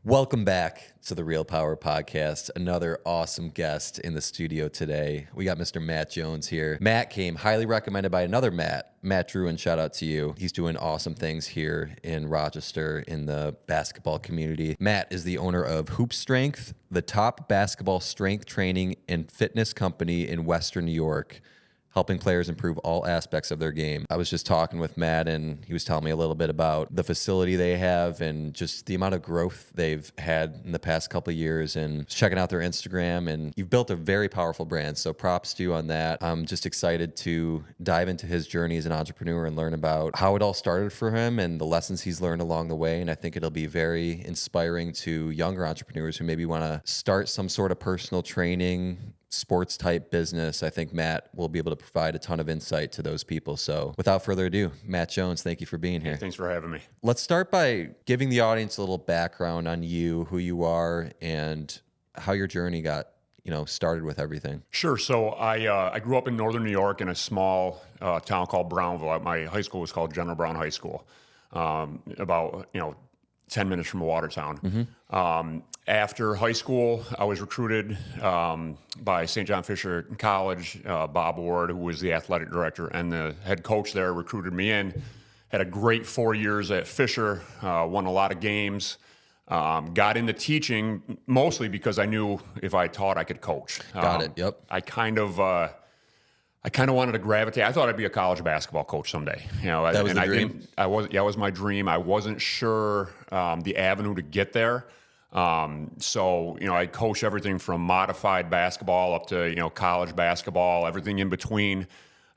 Welcome back to the Real Power Podcast. Another awesome guest in the studio today. We got Mr. Matt Jones here. Matt came highly recommended by another Matt Druin. Shout out to you. He's doing awesome things here in Rochester in the basketball community. Matt is the owner of HoopsStrength, the top basketball strength training and fitness company in Western New York, helping players improve all aspects of their game. I was just talking with Matt, and he was telling me a little bit about the facility they have and just the amount of growth they've had in the past couple of years, and checking out their Instagram. And you've built a very powerful brand, so props to you on that. I'm just excited to dive into his journey as an entrepreneur and learn about how it all started for him and the lessons he's learned along the way. And I think it'll be very inspiring to younger entrepreneurs who maybe want to start some sort of personal training, sports type business. I think Matt will be able to provide a ton of insight to those people. So without further ado, Matt Jones, thank you for being here. Thanks for having me. Let's start by giving the audience a little background on you, who you are, and how your journey got, started with everything. Sure. So I grew up in northern New York in a small town called Brownville. My high school was called General Brown High School, about 10 minutes from Watertown. After high school, I was recruited by St. John Fisher College. Bob Ward, who was the athletic director and the head coach there, recruited me in. Had a great 4 years at Fisher, won a lot of games. Got into teaching mostly because I knew if I taught, I could coach. Got it. Yep. I kind of wanted to gravitate. I thought I'd be a college basketball coach someday. That was the dream? It was my dream. I wasn't sure the avenue to get there. So I coached everything from modified basketball up to, college basketball, everything in between.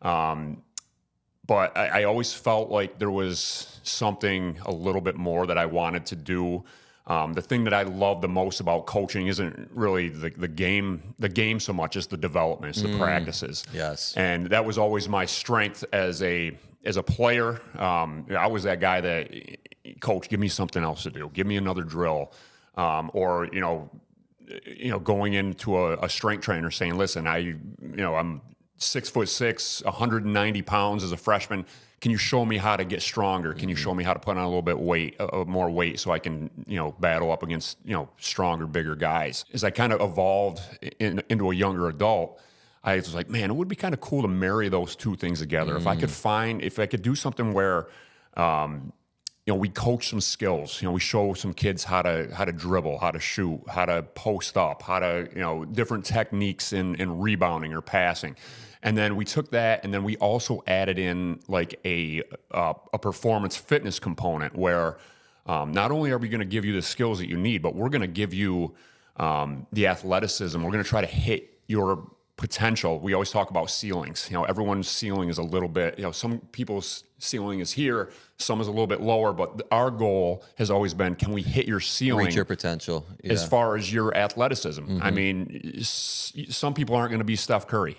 But I always felt like there was something a little bit more that I wanted to do. The thing that I love the most about coaching isn't really the game so much as the development, it's the practices. Yes. And that was always my strength as a player. I was that guy that, coach, give me something else to do. Give me another drill. Or going into a strength trainer saying, listen, I'm 6'6", 190 pounds as a freshman. Can you show me how to get stronger? Can you show me how to put on a little bit more weight so I can, battle up against, stronger, bigger guys? As I kind of evolved into a younger adult, I was like, man, it would be kind of cool to marry those two things together. If I could do something where, we coach some skills. We show some kids how to dribble, how to shoot, how to post up, how to, different techniques in rebounding or passing. And then we took that, and then we also added in like a performance fitness component where not only are we going to give you the skills that you need, but we're going to give you the athleticism. We're going to try to hit your potential. We always talk about ceilings. Everyone's ceiling is a little bit, some people's ceiling is here, some is a little bit lower, but our goal has always been, can we hit your ceiling? Reach your potential. Yeah. As far as your athleticism. I mean, some people aren't going to be Steph Curry.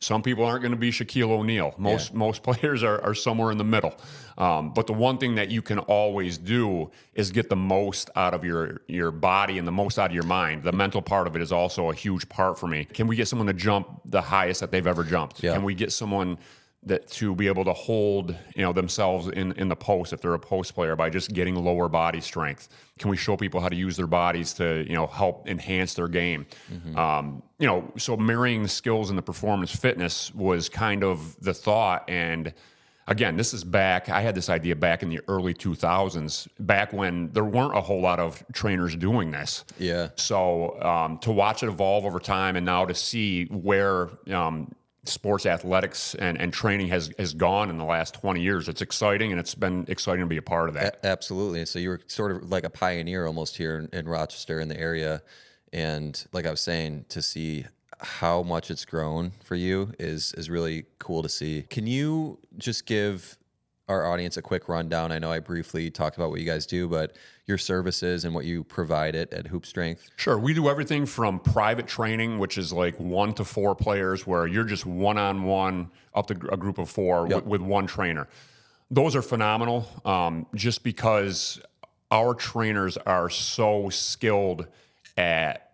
Some people aren't going to be Shaquille O'Neal. Most players are somewhere in the middle. But the one thing that you can always do is get the most out of your body and the most out of your mind. The mental part of it is also a huge part for me. Can we get someone to jump the highest that they've ever jumped? Yeah. Can we get someone to be able to hold themselves in the post if they're a post player by just getting lower body strength? Can we show people how to use their bodies to help enhance their game? So marrying the skills and the performance fitness was kind of the thought. And again, this is back. I had this idea back in the early 2000s, back when there weren't a whole lot of trainers doing this. Yeah. So to watch it evolve over time, and now to see where sports athletics and training has gone in the last 20 years. It's exciting, and it's been exciting to be a part of that. Absolutely. So you were sort of like a pioneer almost here in Rochester, in the area. And like I was saying, to see how much it's grown for you is really cool to see. Can you just give our audience a quick rundown? I know I briefly talked about what you guys do, but your services and what you provide at HoopsStrength. Sure. We do everything from private training, which is like 1 to 4 players, where you're just one-on-one up to a group of 4 with one trainer. Those are phenomenal, just because our trainers are so skilled at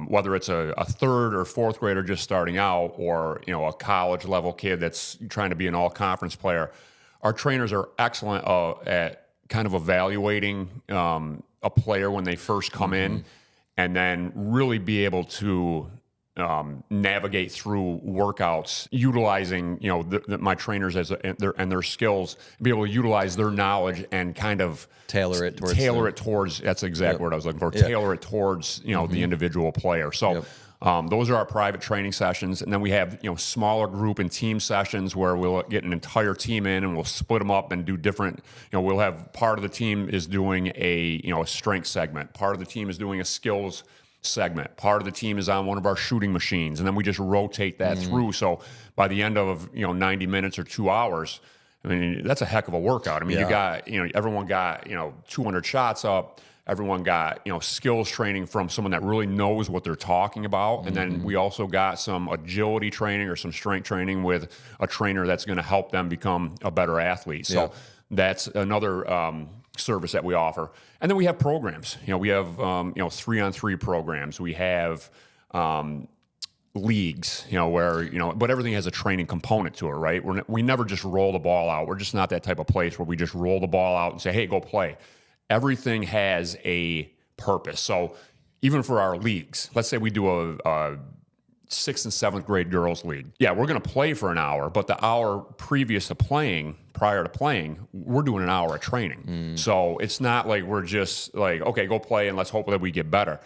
whether it's a 3rd or 4th grader just starting out, or a college level kid that's trying to be an all-conference player. Our trainers are excellent at kind of evaluating a player when they first come in, and then really be able to navigate through workouts, utilizing my trainers and their skills, be able to utilize their knowledge and kind of tailor it towards. That's the exact word I was looking for. Tailor it towards the individual player. So. Those are our private training sessions, and then we have smaller group and team sessions where we'll get an entire team in and we'll split them up and do different. We'll have part of the team is doing a strength segment, part of the team is doing a skills segment, part of the team is on one of our shooting machines, and then we just rotate that through. So by the end of 90 minutes or 2 hours, I mean that's a heck of a workout. I mean you got everyone got 200 shots up. Everyone got, skills training from someone that really knows what they're talking about. And then we also got some agility training or some strength training with a trainer that's going to help them become a better athlete. So that's another service that we offer. And then we have programs. We have, 3-on-3 programs. We have leagues, where, but everything has a training component to it, right? We never just roll the ball out. We're just not that type of place where we just roll the ball out and say, hey, go play. Everything has a purpose. So even for our leagues, let's say we do a 6th and 7th grade girls league. Yeah, we're going to play for an hour, but the hour prior to playing, we're doing an hour of training. So it's not like we're just like, okay, go play and let's hope that we get better.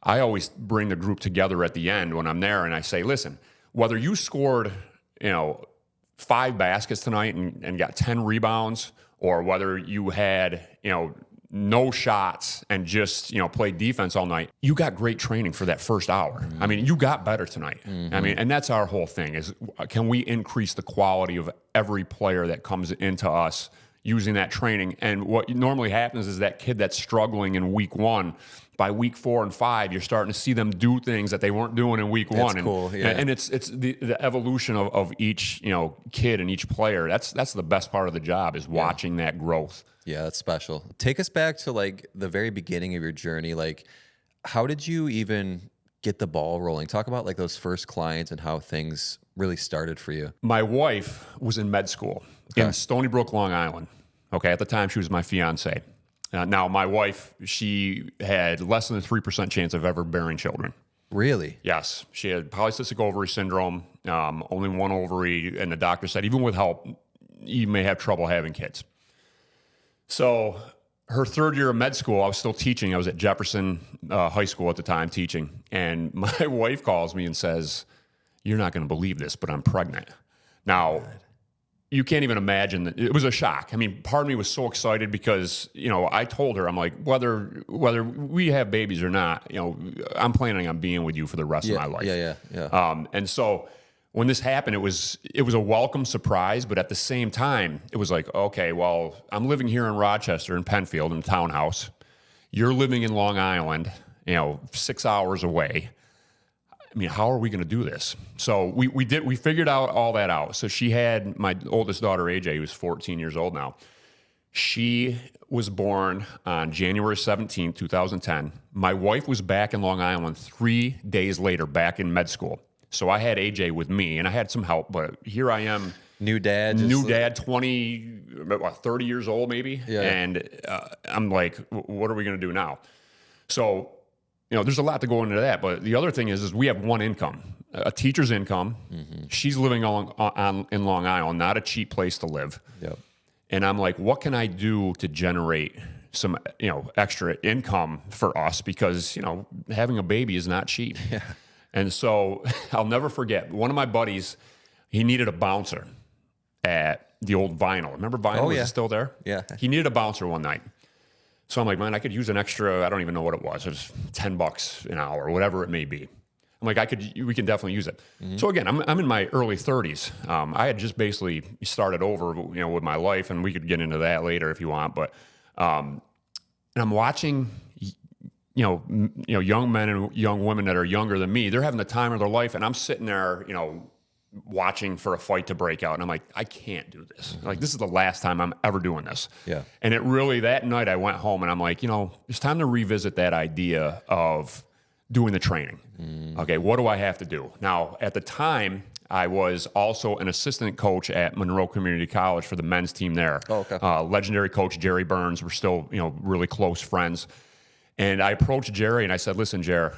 I always bring the group together at the end when I'm there and I say, listen, whether you scored, 5 baskets tonight and got 10 rebounds, or whether you had, no shots and just played defense all night, you got great training for that first hour. I mean, you got better tonight. I mean, and that's our whole thing is, can we increase the quality of every player that comes into us using that training? And what normally happens is that kid that's struggling in week 1, by week 4 and 5, you're starting to see them do things that they weren't doing in week 1. That's cool. Yeah. And it's the evolution of each kid and each player. That's the best part of the job is watching that growth. Yeah, that's special. Take us back to like the very beginning of your journey. Like, how did you even get the ball rolling? Talk about like those first clients and how things really started for you. My wife was in med school in Stony Brook, Long Island. Okay, at the time she was my fiance. Now my wife, she had less than a 3% chance of ever bearing children. Really? Yes, she had polycystic ovary syndrome, only one ovary, and the doctor said even with help, you may have trouble having kids. So her 3rd year of med school, I was still teaching. I was at Jefferson High School at the time teaching. And my wife calls me and says, you're not going to believe this, but I'm pregnant. Now, you can't even imagine that. It was a shock. I mean, part of me was so excited because, I told her, I'm like, whether we have babies or not, I'm planning on being with you for the rest of my life. Yeah. And so when this happened, it was a welcome surprise, but at the same time, it was like, okay, well, I'm living here in Rochester, in Penfield, in a townhouse. You're living in Long Island, 6 hours away. I mean, how are we going to do this? So we figured out all that out. So she had my oldest daughter, AJ, who's 14 years old now. She was born on January 17, 2010. My wife was back in Long Island 3 days later, back in med school. So I had AJ with me, and I had some help, but here I am. New dad, 30 years old maybe. Yeah. And I'm like, what are we going to do now? So, there's a lot to go into that. But the other thing is we have one income, a teacher's income. She's living in Long Island, not a cheap place to live. Yep. And I'm like, what can I do to generate some, extra income for us? Because, having a baby is not cheap. Yeah. And so I'll never forget, one of my buddies, he needed a bouncer at the old Vinyl. Remember Vinyl? Was it still there? Yeah. He needed a bouncer one night. So I'm like, man, I could use an extra, I don't even know what it was. It was $10 an hour, whatever it may be. I'm like, we can definitely use it. So again, I'm in my early 30s. I had just basically started over, with my life, and we could get into that later if you want. But and I'm watching young men and young women that are younger than me, they're having the time of their life, and I'm sitting there, watching for a fight to break out, and I'm like, I can't do this. Like, this is the last time I'm ever doing this. Yeah. And it really, that night I went home, and I'm like, it's time to revisit that idea of doing the training. Okay, what do I have to do? Now, at the time, I was also an assistant coach at Monroe Community College for the men's team there. Oh, okay. Legendary coach Jerry Burns. We're still, really close friends. And I approached Jerry and I said, listen, Jerry,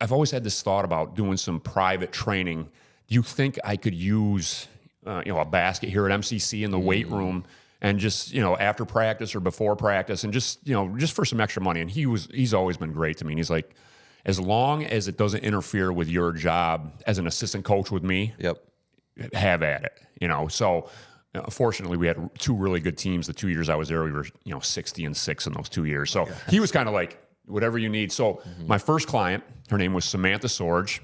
I've always had this thought about doing some private training. Do you think I could use, a basket here at MCC in the weight room and just, after practice or before practice and just for some extra money? And he's always been great to me. And he's like, as long as it doesn't interfere with your job as an assistant coach with me, have at it, So fortunately, we had 2 really good teams. The 2 years I was there, we were 60-6 in those 2 years. So he was kind of like, whatever you need. So my first client, her name was Samantha Sorge.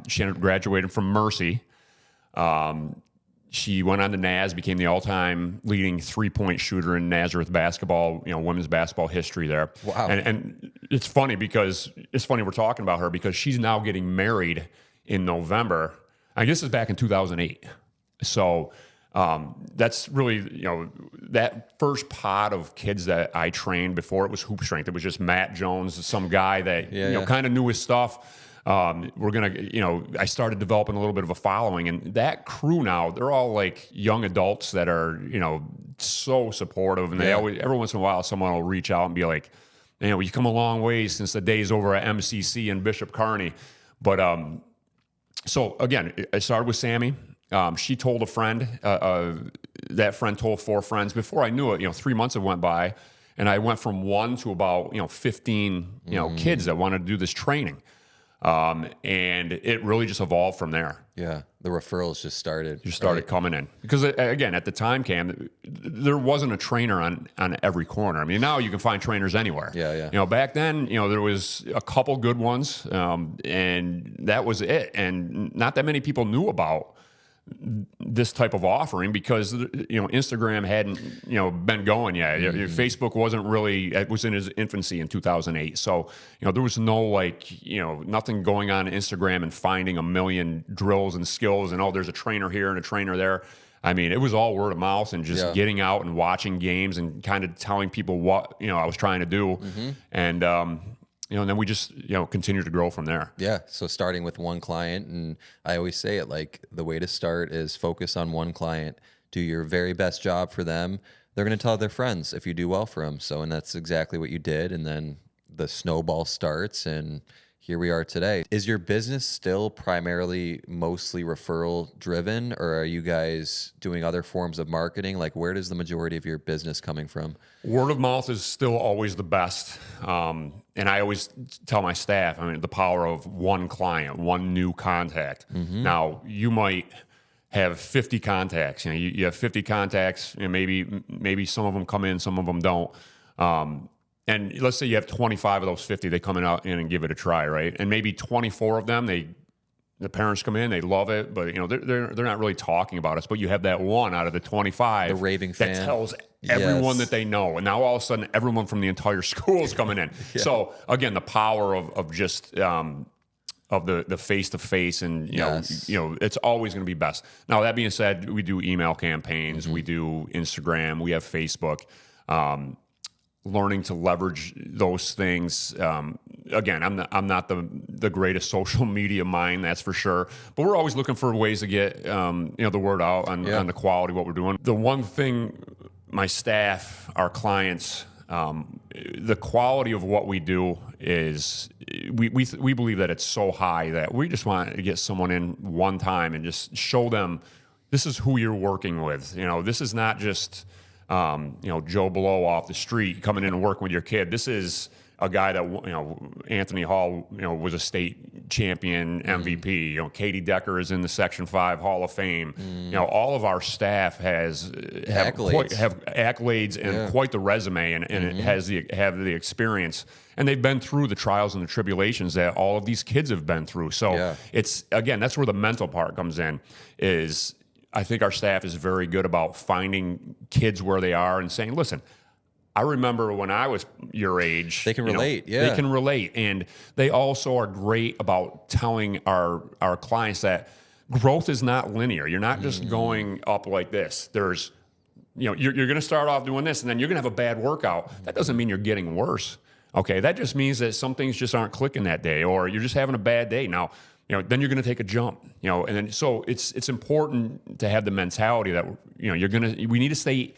She ended up graduating from Mercy. She went on to NAS, became the all-time leading 3-point shooter in Nazareth basketball, women's basketball history there. Wow. And it's funny we're talking about her because she's now getting married in November. I guess it's back in 2008. So that's really, that first pod of kids that I trained before it was HoopsStrength. It was just Matt Jones, some guy that, kind of knew his stuff. I started developing a little bit of a following, and that crew now, they're all like young adults that are, so supportive. And they always, every once in a while, someone will reach out and be like, you come a long way since the days over at MCC and Bishop Kearney. But, so again, I started with Sammy. She told a friend, that friend told 4 friends. Before I knew it, 3 months have went by, and I went from 1 to about, 15, kids that wanted to do this training. And it really just evolved from there. Yeah, the referrals just started. Coming in. Because, again, at the time, Cam, there wasn't a trainer on every corner. I mean, now you can find trainers anywhere. Yeah. Back then, there was a couple good ones, and that was it. And not that many people knew about this type of offering because Instagram hadn't been going yet. Facebook wasn't really, it was in its infancy in 2008. So there was no nothing going on Instagram and finding a million drills and skills and there's a trainer here and a trainer there. I mean, it was all word of mouth and just getting out and watching games and kind of telling people what I was trying to do. And and then we just, continue to grow from there. Yeah. So starting with one client, and I always say it, like, the way to start is focus on one client, do your very best job for them. They're going to tell their friends if you do well for them. So, and that's exactly what you did. And then the snowball starts, and here we are today. Is your business still primarily mostly referral driven, or are you guys doing other forms of marketing? Like, where does the majority of your business coming from? Word of mouth is still always the best. And I always tell my staff, the power of one client, one new contact. Now, you might have 50 contacts. You have 50 contacts, and maybe some of them come in, some of them don't. And let's say you have 25 of those 50, they come in and give it a try, right? And maybe 24 of them, the parents come in, they love it, but they're not really talking about us. But you have that one out of the 25, the raving fan that tells everyone that they know, and now all of a sudden everyone from the entire school is coming in. So again, the power of just of the face to face, and it's always going to be best. Now that being said, we do email campaigns, we do Instagram, we have Facebook. Learning to leverage those things. Again, I'm not the greatest social media mind, that's for sure. But we're always looking for ways to get the word out on the quality of what we're doing. The one thing, my staff, our clients, the quality of what we do is we believe that it's so high that we just want to get someone in one time and just show them this is who you're working with. This is not just Joe Blow off the street coming in and working with your kid. This is a guy that, Anthony Hall, was a state champion MVP. Katie Decker is in the Section 5 Hall of Fame. All of our staff have accolades and quite the resume, and it have the experience. And they've been through the trials and the tribulations that all of these kids have been through. So it's, again, that's where the mental part comes in, is I think our staff is very good about finding kids where they are and saying, listen, I remember when I was your age. They can relate, They can relate. And they also are great about telling our clients that growth is not linear. You're not just going up like this. There's, you're going to start off doing this, and then you're going to have a bad workout. That doesn't mean you're getting worse. Okay, that just means that some things just aren't clicking that day, or you're just having a bad day. Now, then you're going to take a jump, and then so it's important to have the mentality that we need to stay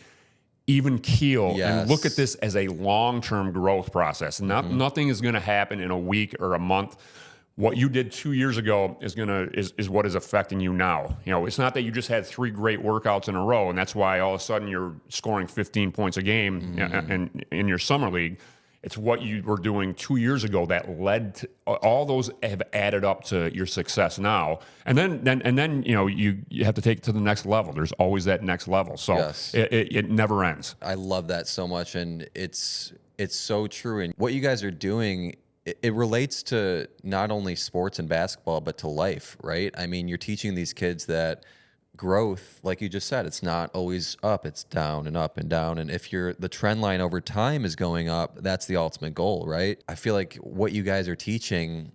even keel Yes. and look at this as a long-term growth process. Nothing is going to happen in a week or a month. What you did 2 years ago is what is affecting you now. You know, it's not that you just had 3 great workouts in a row, and that's why all of a sudden you're scoring 15 points a game in your summer league. It's what you were doing 2 years ago that led to all those have added up to your success now. And then you know you have to take it to the next level. There's always that next level. So Yes. it never ends. I love that so much, and it's so true. And what you guys are doing, it relates to not only sports and basketball, but to life, right? I mean, you're teaching these kids that growth, like you just said, it's not always up, it's down and up and down. And if the trend line over time is going up, that's the ultimate goal, right? I feel like what you guys are teaching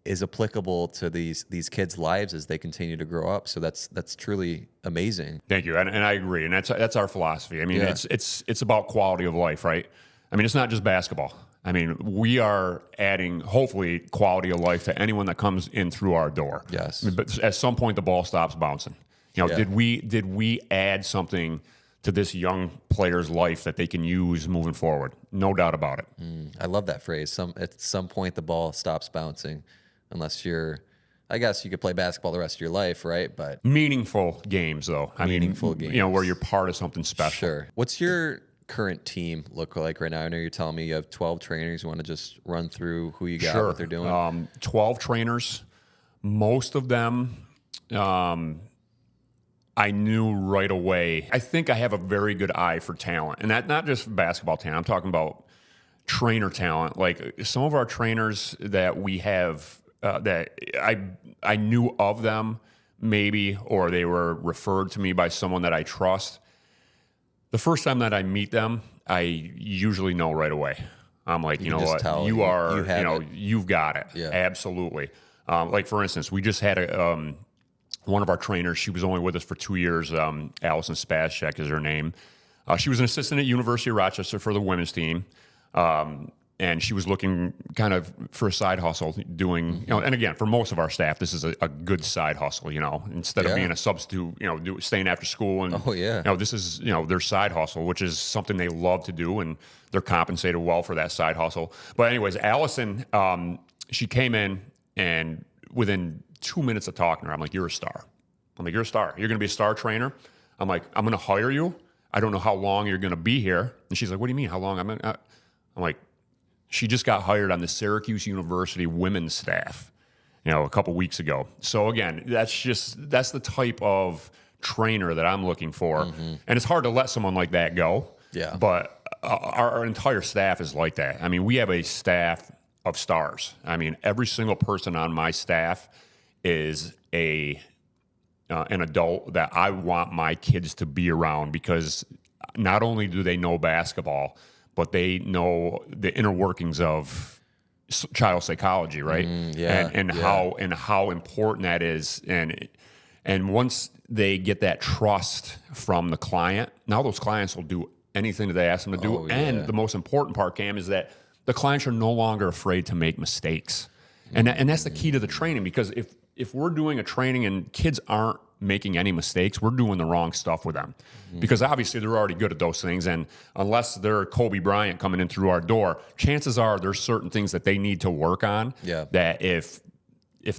is applicable to these kids' lives as they continue to grow up. So that's truly amazing. Thank you, and I agree, and that's our philosophy. I mean, Yeah. it's about quality of life, right? I mean, it's not just basketball. I mean, we are adding hopefully quality of life to anyone that comes in through our door. Yes. But at some point, the ball stops bouncing. You know, Yeah. did we add something to this young player's life that they can use moving forward? No doubt about it. I love that phrase. At some point, the ball stops bouncing, unless I guess you could play basketball the rest of your life, right? But Meaningful games, though. Meaningful games. You know, where games. you're part of something special. sure. What's your current team look like right now? I know you're telling me you have 12 trainers. You want to just run through who you got, Sure. what they're doing? 12 trainers. Most of them I knew right away. I think I have a very good eye for talent. And that not just basketball talent. I'm talking about trainer talent. Like some of our trainers that we have that I knew of them maybe, or they were referred to me by someone that I trust. The first time that I meet them, I usually know right away. I'm like, you know just what, tell you are, you have it. you've got it. Yeah. Absolutely. Like for instance, we just had one of our trainers. She was only with us for 2 years. Allison Spazchek is her name. She was an assistant at University of Rochester for the women's team. And she was looking kind of for a side hustle doing, you know, and again, for most of our staff, this is a good side hustle, you know, instead of Yeah. being a substitute, you know, staying after school. And, Oh, yeah. you know, this is, you know, their side hustle, which is something they love to do. And they're compensated well for that side hustle. But anyways, Allison, she came in and within 2 minutes of talking to her, I'm like, you're a star. I'm like, you're a star. You're going to be a star trainer. I'm like, I'm going to hire you. I don't know how long you're going to be here. And she's like, what do you mean? How long? I'm like, she just got hired on the Syracuse University women's staff, you know, a couple weeks ago. So again, that's the type of trainer that I'm looking for. And it's hard to let someone like that go. Yeah. But our entire staff is like that. I mean, we have a staff of stars. I mean, every single person on my staff is an adult that I want my kids to be around, because not only do they know basketball, but they know the inner workings of child psychology, right? Yeah, and how important that is. And once they get that trust from the client, now those clients will do anything that they ask them to do. Oh, yeah. And the most important part, Cam, is that the clients are no longer afraid to make mistakes. And that's the key to the training, because if we're doing a training and kids aren't making any mistakes, we're doing the wrong stuff with them. Because obviously they're already good at those things. And unless they're Kobe Bryant coming in through our door, chances are there's certain things that they need to work on. Yeah. That if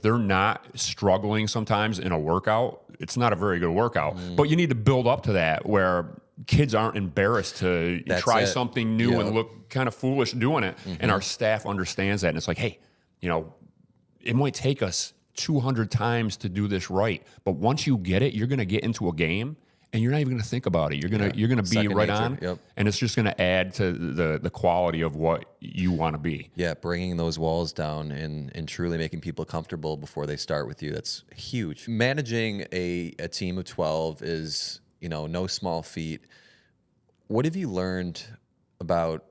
they're not struggling sometimes in a workout, it's not a very good workout. But you need to build up to that where kids aren't embarrassed to That's try it. something new Yeah. and look kind of foolish doing it. And our staff understands that. And it's like, hey, you know, it might take us 200 times to do this right, but once you get it, you're going to get into a game and you're not even going to think about it. You're going to be Second right nature. on, Yep. and it's just going to add to the quality of what you want to be. Yeah, bringing those walls down and truly making people comfortable before they start with you. That's huge. Managing a team of 12 is, you know, no small feat. What have you learned about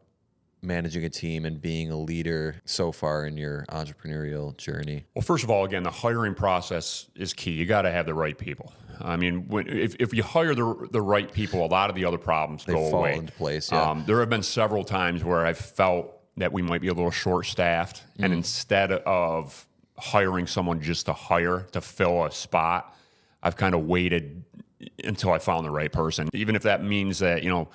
managing a team and being a leader so far in your entrepreneurial journey? Well, first of all, again, the hiring process is key. You got to have the right people. I mean, if you hire the right people, a lot of the other problems go fall away. into place. Yeah. There have been several times where I've felt that we might be a little short-staffed, and instead of hiring someone just to hire to fill a spot, I've kind of waited until I found the right person. Even if that means that, you know,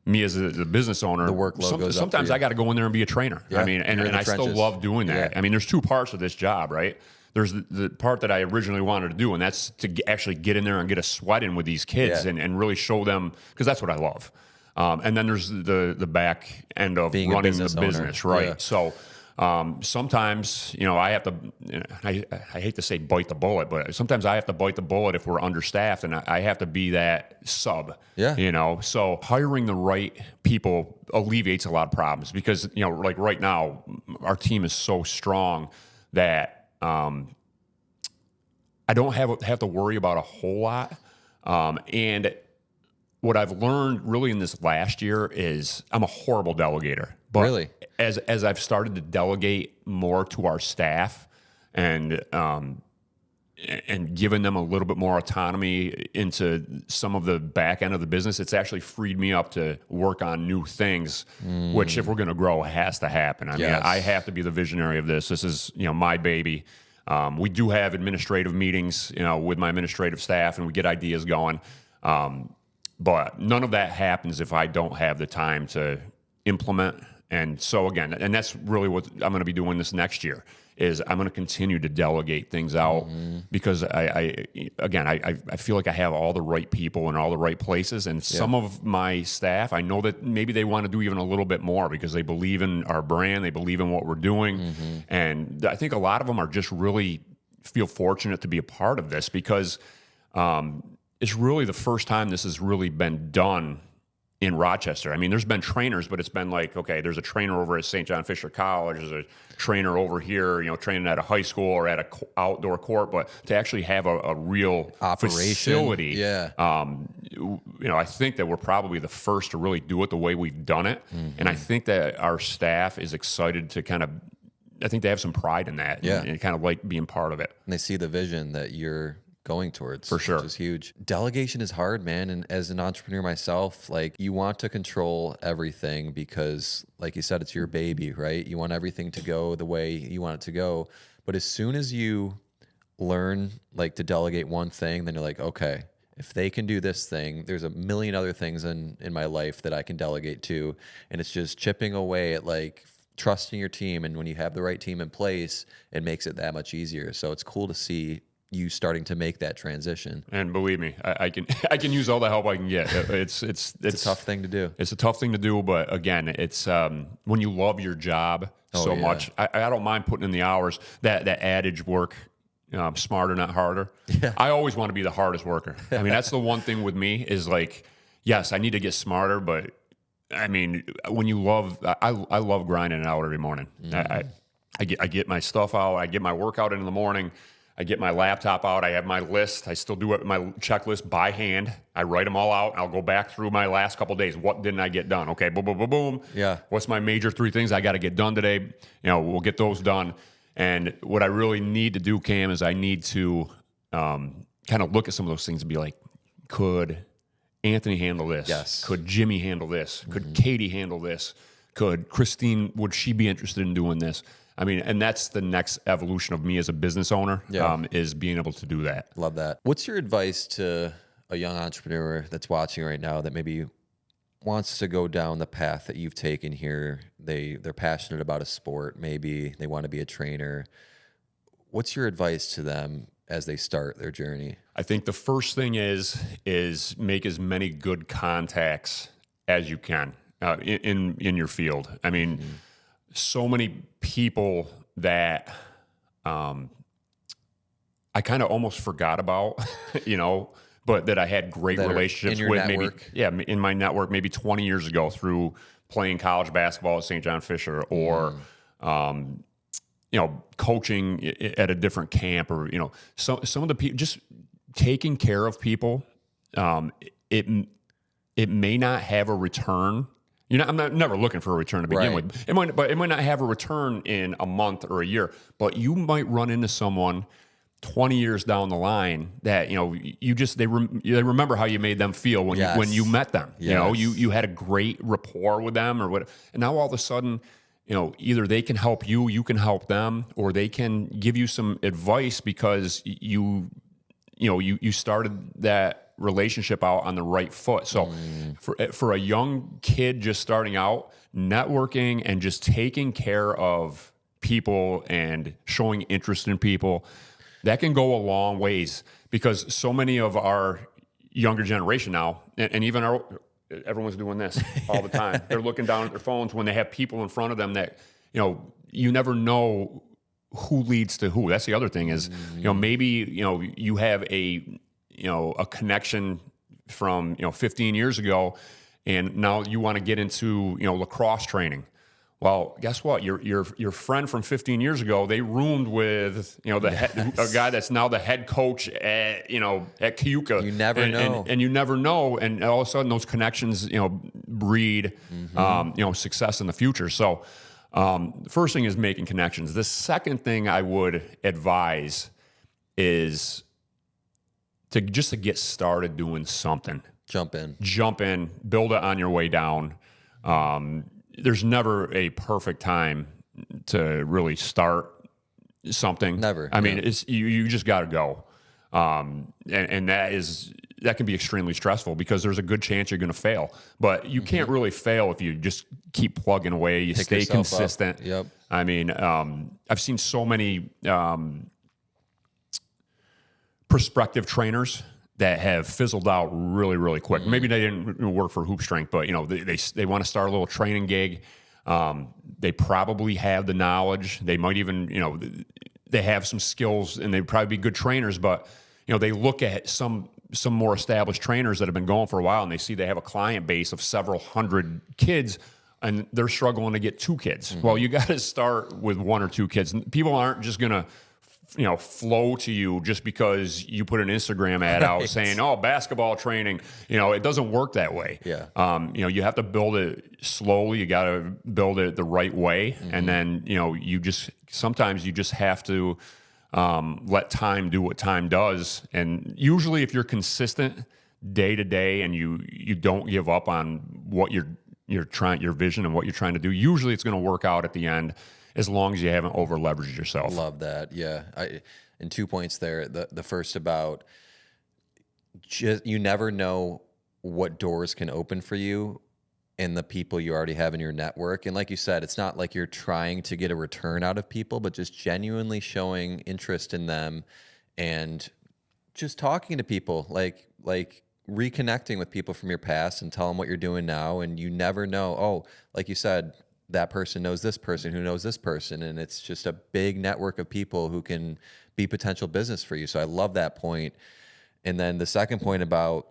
me as the business owner, The workload goes up sometimes for you. I got to go in there and be a trainer. Yeah, I mean, and you're in the I still trenches. love doing that. Yeah. I mean, there's two parts of this job, right? There's the part that I originally wanted to do, and that's to actually get in there and get a sweat in with these kids Yeah. and really show them, because that's what I love. And then there's the back end of Being a running business the business, owner. right? Yeah. So sometimes, I have to, I hate to say bite the bullet, but sometimes I have to bite the bullet if we're understaffed, and I have to be that sub. Yeah. So hiring the right people alleviates a lot of problems, because, like right now, our team is so strong that I don't have to worry about a whole lot. And what I've learned really in this last year is I'm a horrible delegator. But Really? As I've started to delegate more to our staff and giving them a little bit more autonomy into some of the back end of the business, it's actually freed me up to work on new things, which, if we're going to grow, has to happen. I mean, I have to be the visionary of this. This is, my baby. We do have administrative meetings, with my administrative staff, and we get ideas going. But none of that happens if I don't have the time to implement. And so again, and that's really what I'm going to be doing this next year, is I'm going to continue to delegate things out, because I feel like I have all the right people in all the right places. And some of my staff, I know that maybe they want to do even a little bit more because they believe in our brand, they believe in what we're doing. And I think a lot of them are just really feel fortunate to be a part of this, because it's really the first time this has really been done in Rochester. I mean, there's been trainers, but it's been like, okay, there's a trainer over at St. John Fisher College, there's a trainer over here, training at a high school or at a outdoor court, but to actually have a real Operation. facility, I think that we're probably the first to really do it the way we've done it. And I think that our staff is excited to I think they have some pride in that, and kind of like being part of it. And they see the vision that you're going towards, for sure, which is huge. Delegation is hard, man. And as an entrepreneur myself, like, you want to control everything because, like you said, it's your baby, right? You want everything to go the way you want it to go. But as soon as you learn, like, to delegate one thing, then you're like, okay, if they can do this thing, there's a million other things in my life that I can delegate to. And it's just chipping away at, like, trusting your team. And when you have the right team in place, it makes it that much easier. So it's cool to see you starting to make that transition. And believe me, I can use all the help I can get. It's a tough thing to do. It's a tough thing to do, but again, it's when you love your job much. I don't mind putting in the hours. That adage, work smarter, not harder. Yeah. I always want to be the hardest worker. I mean, that's the one thing with me is, like, yes, I need to get smarter, but I mean, when you love, I love grinding it out every morning. I get my stuff out. I get my workout in the morning. I get my laptop out. I have my list. I still do it, my checklist by hand. I write them all out. I'll go back through my last couple of days. What didn't I get done? Okay, boom, boom, boom, boom. Yeah. What's my major 3 things I got to get done today? We'll get those done. And what I really need to do, Cam, is I need to kind of look at some of those things and be like, could Anthony handle this? Yes. Could Jimmy handle this? Could Katie handle this? Could Christine, would she be interested in doing this? I mean, and that's the next evolution of me as a business owner, is being able to do that. Love that. What's your advice to a young entrepreneur that's watching right now that maybe wants to go down the path that you've taken here? They're passionate about a sport. Maybe they want to be a trainer. What's your advice to them as they start their journey? I think the first thing is make as many good contacts as you can in your field. I mean, so many people that I kind of almost forgot about, but that I had great That are relationships in your with, network. maybe in my network, maybe 20 years ago through playing college basketball at St. John Fisher, or coaching at a different camp, or some of the people, just taking care of people. It may not have a return. I'm never looking for a return to begin with. It might not have a return in a month or a year, but you might run into someone 20 years down the line that they remember how you made them feel when you met them. Yes. You had a great rapport with them, or what, and now all of a sudden, either they can help you, you can help them, or they can give you some advice because you started that relationship out on the right foot. So for a young kid just starting out, networking and just taking care of people and showing interest in people, that can go a long ways, because so many of our younger generation now, and even everyone's doing this all the time. They're looking down at their phones when they have people in front of them that, you never know who leads to who. That's the other thing is, maybe, you have a connection from, 15 years ago, and now you want to get into, lacrosse training. Well, guess what? Your friend from 15 years ago, they roomed with, a guy that's now the head coach at Keuka. You never know. And you never know. And all of a sudden those connections, breed, success in the future. So, first thing is making connections. The second thing I would advise is to get started doing something. Jump in, build it on your way down. There's never a perfect time to really start something. Never. I mean, it's you just got to go. And that can be extremely stressful, because there's a good chance you're going to fail. But you can't really fail if you just keep plugging away. You stay consistent. Up. Yep. I mean, I've seen so many prospective trainers that have fizzled out really, really quick. Maybe they didn't work for HoopsStrength, but they want to start a little training gig. They probably have the knowledge. They might even they have some skills, and they'd probably be good trainers. But they look at some more established trainers that have been going for a while, and they see they have a client base of several hundred kids, and they're struggling to get 2 kids. Well, you got to start with 1 or 2 kids. People aren't just going to flow to you just because you put an Instagram ad out saying, "Oh, basketball training." It doesn't work that way. Yeah. You have to build it slowly. You got to build it the right way, and then sometimes you just have to let time do what time does. And usually, if you're consistent day to day and you don't give up on what your vision and what you're trying to do, usually it's going to work out at the end, as long as you haven't over leveraged yourself. Love that. Yeah. And 2 points there. The first about you never know what doors can open for you and the people you already have in your network. And like you said, it's not like you're trying to get a return out of people, but just genuinely showing interest in them and just talking to people, like reconnecting with people from your past and tell them what you're doing now. And you never know, oh, like you said, that person knows this person who knows this person. And it's just a big network of people who can be potential business for you. So I love that point. And then the second point about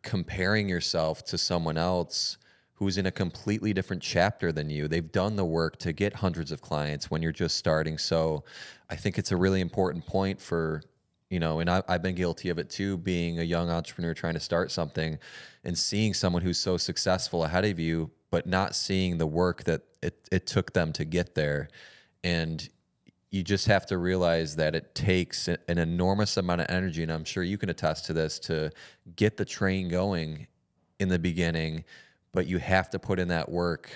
comparing yourself to someone else who's in a completely different chapter than you. They've done the work to get hundreds of clients when you're just starting. So I think it's a really important point for, and I've been guilty of it too, being a young entrepreneur trying to start something and seeing someone who's so successful ahead of you, but not seeing the work that it took them to get there. And you just have to realize that it takes an enormous amount of energy, and I'm sure you can attest to this, to get the train going in the beginning, but you have to put in that work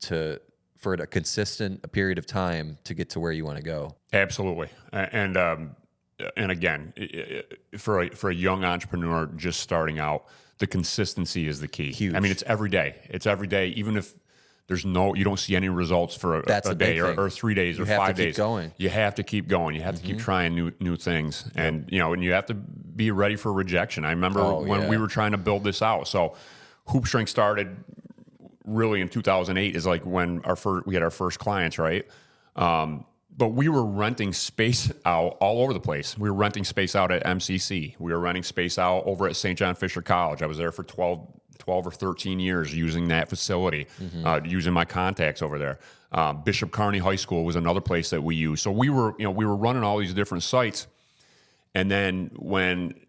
for a consistent period of time to get to where you want to go. Absolutely. And again, for a young entrepreneur just starting out, the consistency is the key. Huge. I mean, it's every day. It's every day, even if you don't see any results for a day or 3 days or 5 days. You have to keep going. You have to keep trying new things. Yep. And and you have to be ready for rejection. I remember when we were trying to build this out. So HoopsStrength started really in 2008 is like when we had our first clients, right? But we were renting space out all over the place. We were renting space out at MCC. We were renting space out over at St. John Fisher College. I was there for 12 or 13 years using that facility, using my contacts over there. Bishop Kearney High School was another place that we used. So we were running all these different sites. And then when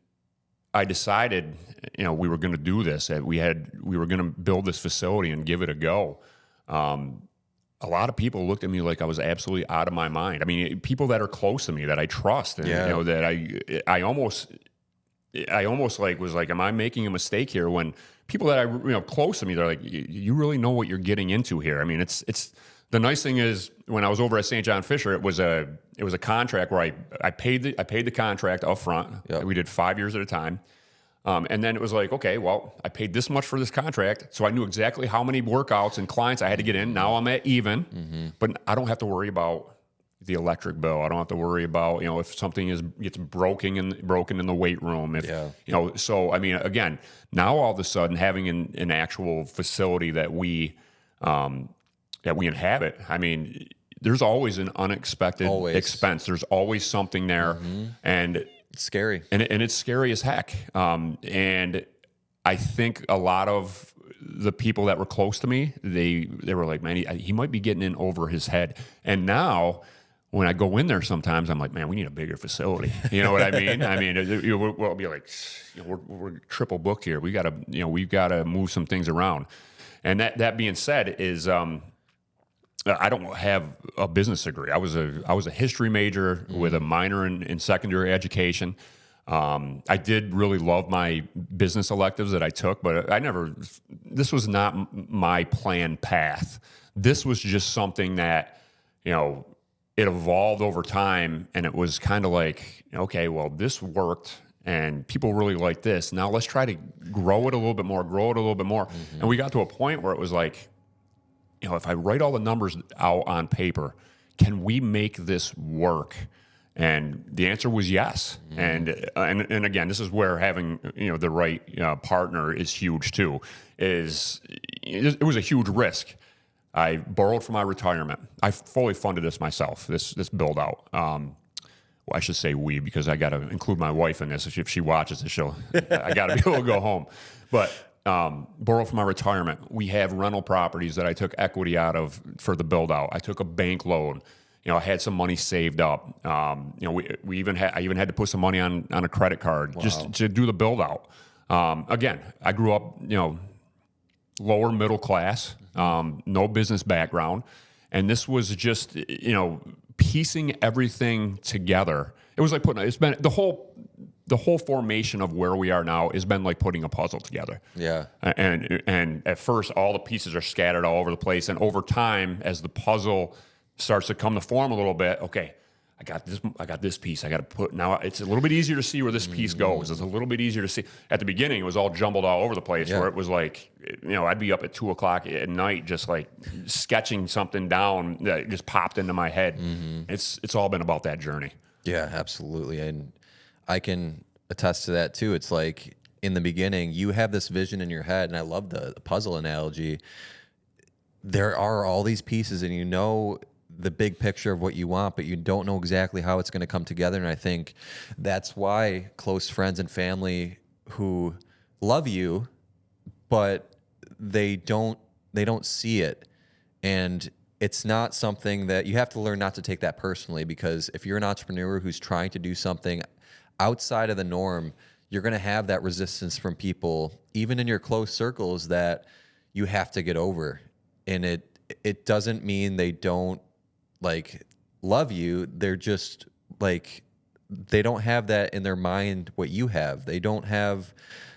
I decided, we were going to do this, we were going to build this facility and give it a go. A lot of people looked at me like I was absolutely out of my mind. I mean, people that are close to me that I trust, and that I almost was like, am I making a mistake here? When people that I close to me, they're like, you really know what you're getting into here. I mean, it's The nice thing is, when I was over at St. John Fisher, it was a contract where I paid the contract up front. Yep. We did 5 years at a time. And then it was like, okay, well, I paid this much for this contract, so I knew exactly how many workouts and clients I had to get in. Now I'm at even, but I don't have to worry about the electric bill. I don't have to worry about, if something gets broken in the weight room. So I mean, again, now all of a sudden having an actual facility that we inhabit, I mean, there's always an unexpected expense. There's always something there, and it's scary. And it's scary as heck. And I think a lot of the people that were close to me, they were like, man, he might be getting in over his head. And now, when I go in there, sometimes I'm like, man, we need a bigger facility. You know what I mean? I mean, we'll be like, we're triple booked here. We've got to move some things around. And that being said, is I don't have a business degree. I was a history major with a minor in secondary education. I did really love my business electives that I took, but this was not my planned path. This was just something that, it evolved over time, and it was kind of like, okay, well, this worked, and people really like this. Now let's try to grow it a little bit more. And we got to a point where it was like, if I write all the numbers out on paper, can we make this work? And the answer was yes. And again, this is where having the right partner is huge too. It was a huge risk. I borrowed for my retirement. I fully funded this myself. This build out. Well, I should say we, because I got to include my wife in this. If she watches the show, I got to be able to go home. But borrow for my retirement. We have rental properties that I took equity out of for the build out. I took a bank loan. I had some money saved up. I even had to put some money on a credit card just to do the build out. Again, I grew up, lower middle class, no business background, and this was just, piecing everything together. It was like it's been the whole formation of where we are now has been like putting a puzzle together. Yeah. And at first, all the pieces are scattered all over the place, and over time, as the puzzle starts to come to form a little bit, okay, I got this piece. I got to put, now it's a little bit easier to see where this piece goes. It's a little bit easier to see. At the beginning, it was all jumbled all over the place, where it was like, I'd be up at 2:00 at night, just like sketching something down that just popped into my head. It's all been about that journey. Yeah, absolutely. And I can attest to that too. It's like, in the beginning, you have this vision in your head, and I love the puzzle analogy. There are all these pieces, and the big picture of what you want, but you don't know exactly how it's going to come together. And I think that's why close friends and family who love you, but they don't see it. And it's not something that you have to learn not to take that personally, because if you're an entrepreneur who's trying to do something outside of the norm, you're going to have that resistance from people, even in your close circles, that you have to get over. And it doesn't mean they don't love you. They're just they don't have that in their mind what you have. They don't have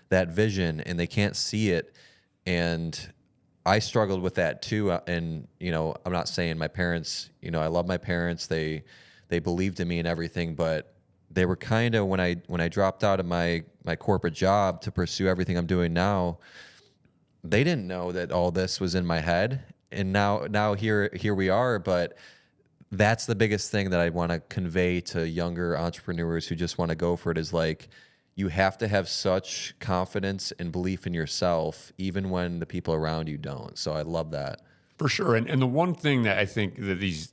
that vision, and they can't see it. And I struggled with that too. And I'm not saying my parents, I love my parents. They believed in me and everything, but they were kind of, when I dropped out of my corporate job to pursue everything I'm doing now, they didn't know that all this was in my head. And now here we are. But that's the biggest thing that I want to convey to younger entrepreneurs who just want to go for it, is you have to have such confidence and belief in yourself, even when the people around you don't. So I love that. For sure. And the one thing that I think that these,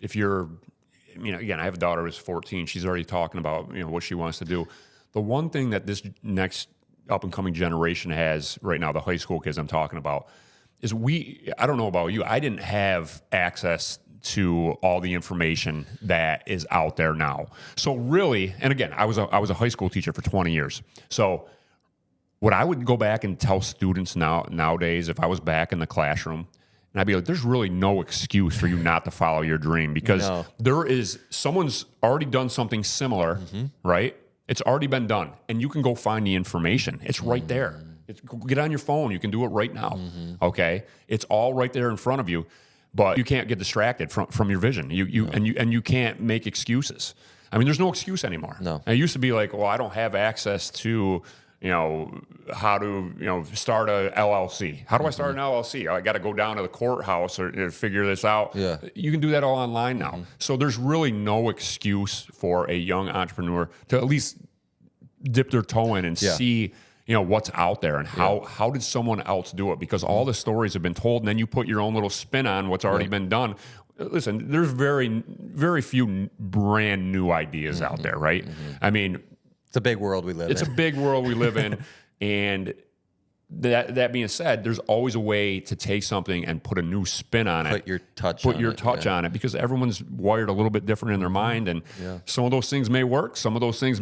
if you're, again, I have a daughter who's 14. She's already talking about, what she wants to do. The one thing that this next up and coming generation has right now, the high school kids I'm talking about, is I don't know about you, I didn't have access to all the information that is out there now. So really, and again, I was a high school teacher for 20 years. So what I would go back and tell students nowadays, if I was back in the classroom, and I'd be like, there's really no excuse for you not to follow your dream, because someone's already done something similar, right? It's already been done, and you can go find the information. It's right there. Get on your phone. You can do it right now. Okay? It's all right there in front of you. but you can't get distracted from your vision. And you can't make excuses. I mean, there's no excuse anymore. No. And it used to be like, well, I don't have access to, how to, start a LLC. How do I start an LLC? I got to go down to the courthouse or figure this out. Yeah. You can do that all online now. So there's really no excuse for a young entrepreneur to at least dip their toe in and see, what's out there and how did someone else do it? Because all the stories have been told, and then you put your own little spin on what's already been done. Listen, there's very, very few brand new ideas out there, right? I mean, it's a big world we live in. It's a big world we live in. And that being said, there's always a way to take something and put a new spin on it. Put your touch on it, because everyone's wired a little bit different in their mind. And some of those things may work. Some of those things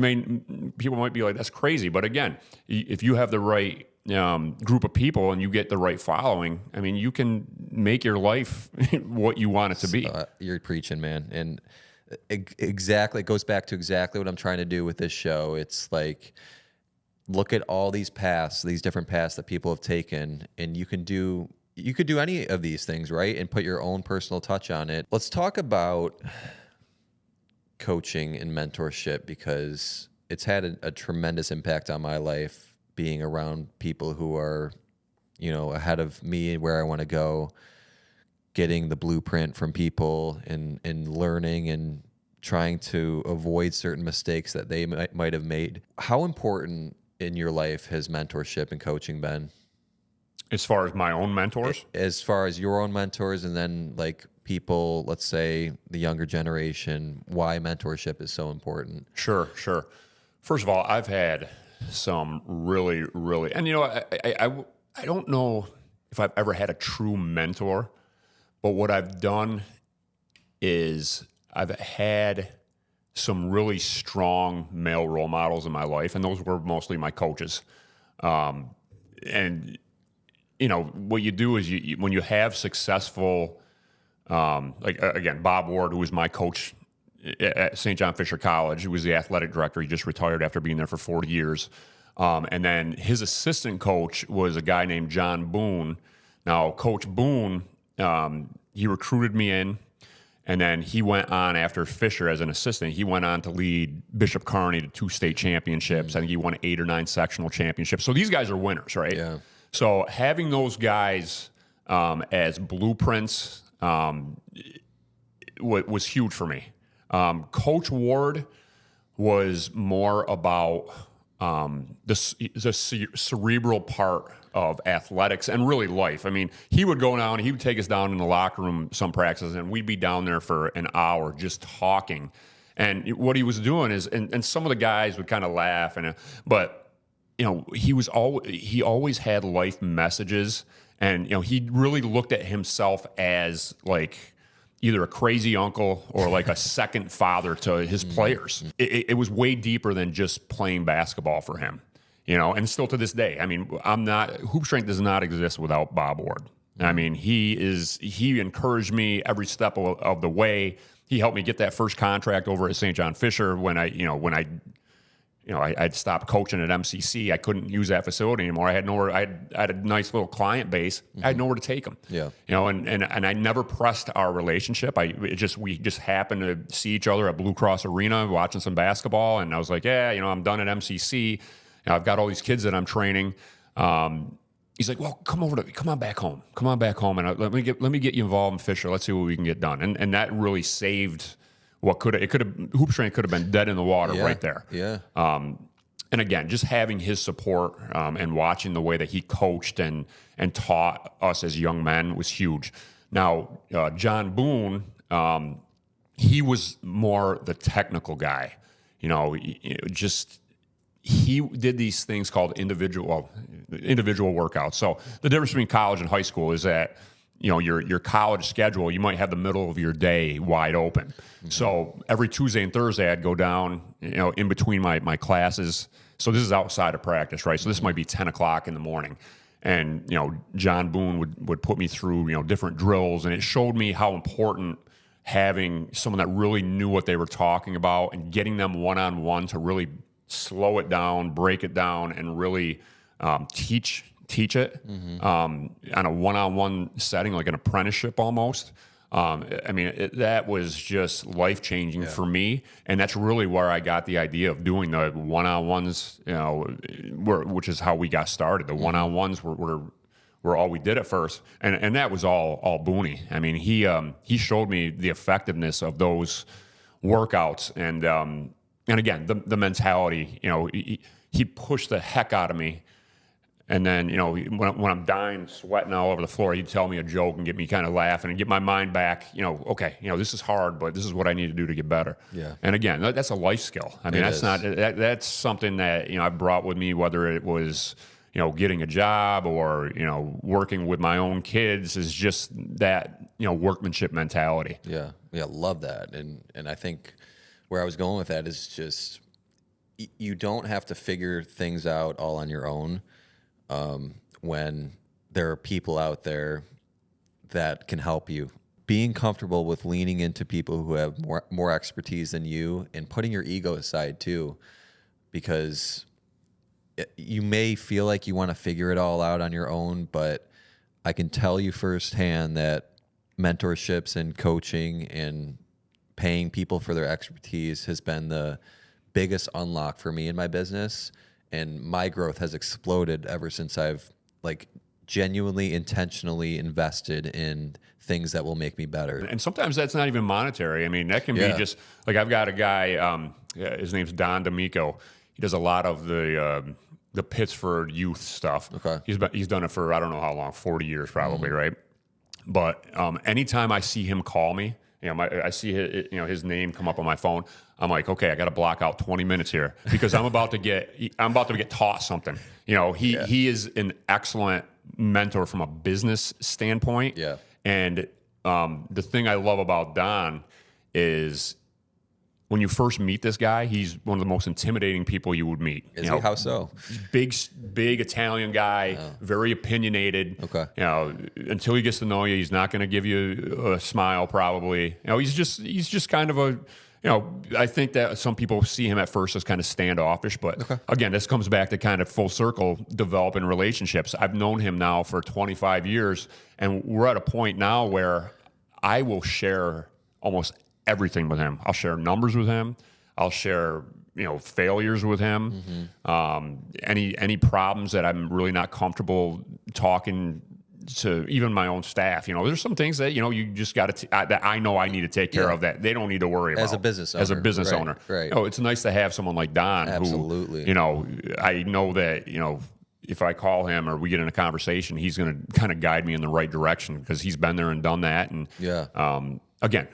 people might be like, that's crazy. But again, if you have the right group of people and you get the right following, I mean, you can make your life what you want it to be. You're preaching, man. And exactly, it goes back to exactly what I'm trying to do with this show. It's like, look at all these paths, these different paths that people have taken, and you could do any of these things, right? And put your own personal touch on it. Let's talk about coaching and mentorship, because it's had a tremendous impact on my life, being around people who are, ahead of me where I want to go, getting the blueprint from people and learning and trying to avoid certain mistakes that they might have made. How important in your life has mentorship and coaching been? As far as my own mentors? As far as your own mentors, and then like people, let's say the younger generation, why mentorship is so important. Sure. First of all, I've had some really, really, and I don't know if I've ever had a true mentor, but what I've done is I've had some really strong male role models in my life, and those were mostly my coaches. And what you do is when you have successful, again, Bob Ward, who was my coach at St. John Fisher College, who was the athletic director. He just retired after being there for 40 years. And then his assistant coach was a guy named John Boone. Now, Coach Boone, he recruited me in, and then he went on after Fisher as an assistant. He went on to lead Bishop Kearney to 2 state championships. I think he won 8 or 9 sectional championships. So these guys are winners, right? Yeah. So having those guys as blueprints was huge for me. Coach Ward was more about the cerebral part of athletics and really life. I mean, he would go down, he would take us down in the locker room some practices, and we'd be down there for an hour just talking. And what he was doing is, and some of the guys would kind of laugh, but he always had life messages, and he really looked at himself as like either a crazy uncle or like a second father to his players. It was way deeper than just playing basketball for him, and still to this day. I mean, HoopsStrength does not exist without Bob Ward. I mean, he encouraged me every step of the way. He helped me get that first contract over at St. John Fisher when I'd stopped coaching at MCC. I couldn't use that facility anymore. I had nowhere. I had a nice little client base. I had nowhere to take them. Yeah. And I never pressed our relationship. We just happened to see each other at Blue Cross Arena watching some basketball, and I was like, I'm done at MCC. I've got all these kids that I'm training. He's like, well, come on back home, and let me get you involved in Fisher. Let's see what we can get done. And that really saved. HoopsStrength could have been dead in the water right there. Yeah. And again, just having his support and watching the way that he coached and taught us as young men was huge. Now, John Boone, he was more the technical guy. He did these things called individual workouts. So the difference between college and high school is that your college schedule, you might have the middle of your day wide open. Mm-hmm. So every Tuesday and Thursday, I'd go down, in between my classes. So this is outside of practice, right? So this might be 10 o'clock in the morning. And, John Boone would put me through, different drills. And it showed me how important having someone that really knew what they were talking about and getting them one-on-one to really slow it down, break it down, and really teach teach it on a one-on-one setting, like an apprenticeship almost. I mean, that was just life-changing for me, and that's really where I got the idea of doing the one-on-ones, you know, which is how we got started. The one-on-ones were all we did at first, and that was all Booney. I mean, he showed me the effectiveness of those workouts, and again, the mentality, you know, he pushed the heck out of me. And then, you know, when I'm dying, sweating all over the floor, he'd tell me a joke and get me kind of laughing and get my mind back, you know, okay, you know, this is hard, but this is what I need to do to get better. Yeah. And again, that's a life skill. I mean, that's something that, you know, I brought with me, whether it was, you know, getting a job or, you know, working with my own kids, is just that, you know, workmanship mentality. Yeah. Yeah. Love that. And I think where I was going with that is just, you don't have to figure things out all on your own. When there are people out there that can help you. Being comfortable with leaning into people who have more expertise than you, and putting your ego aside too, because you may feel like you want to figure it all out on your own, but I can tell you firsthand that mentorships and coaching and paying people for their expertise has been the biggest unlock for me in my business. And my growth has exploded ever since I've like genuinely, intentionally invested in things that will make me better. And sometimes that's not even monetary. I mean, that can be just like, I've got a guy, his name's Don D'Amico. He does a lot of the Pittsford youth stuff. Okay. He's done it for, I don't know how long, 40 years probably, right? But anytime I see him call me, you know, I see his name come up on my phone. I'm like, okay, I got to block out 20 minutes here because I'm about to get taught something. You know, he is an excellent mentor from a business standpoint. Yeah. And the thing I love about Don is when you first meet this guy, he's one of the most intimidating people you would meet. Is he? How so? Big Italian guy, very opinionated. Okay. You know, until he gets to know you, he's not going to give you a smile. Probably. You know, he's just kind of a. You know, I think that some people see him at first as kind of standoffish, but again, this comes back to kind of full circle developing relationships. I've known him now for 25 years, and we're at a point now where I will share almost everything with him. I'll share numbers with him. I'll share, you know, failures with him. Any problems that I'm really not comfortable talking to even my own staff. You know, there's some things that, you know, you just got to, that I know I need to take care of that they don't need to worry about. As a business owner. Right. Oh, it's nice to have someone like Don. Absolutely. Who, you know, I know that, you know, if I call him or we get in a conversation, he's going to kind of guide me in the right direction because he's been there and done that. And again,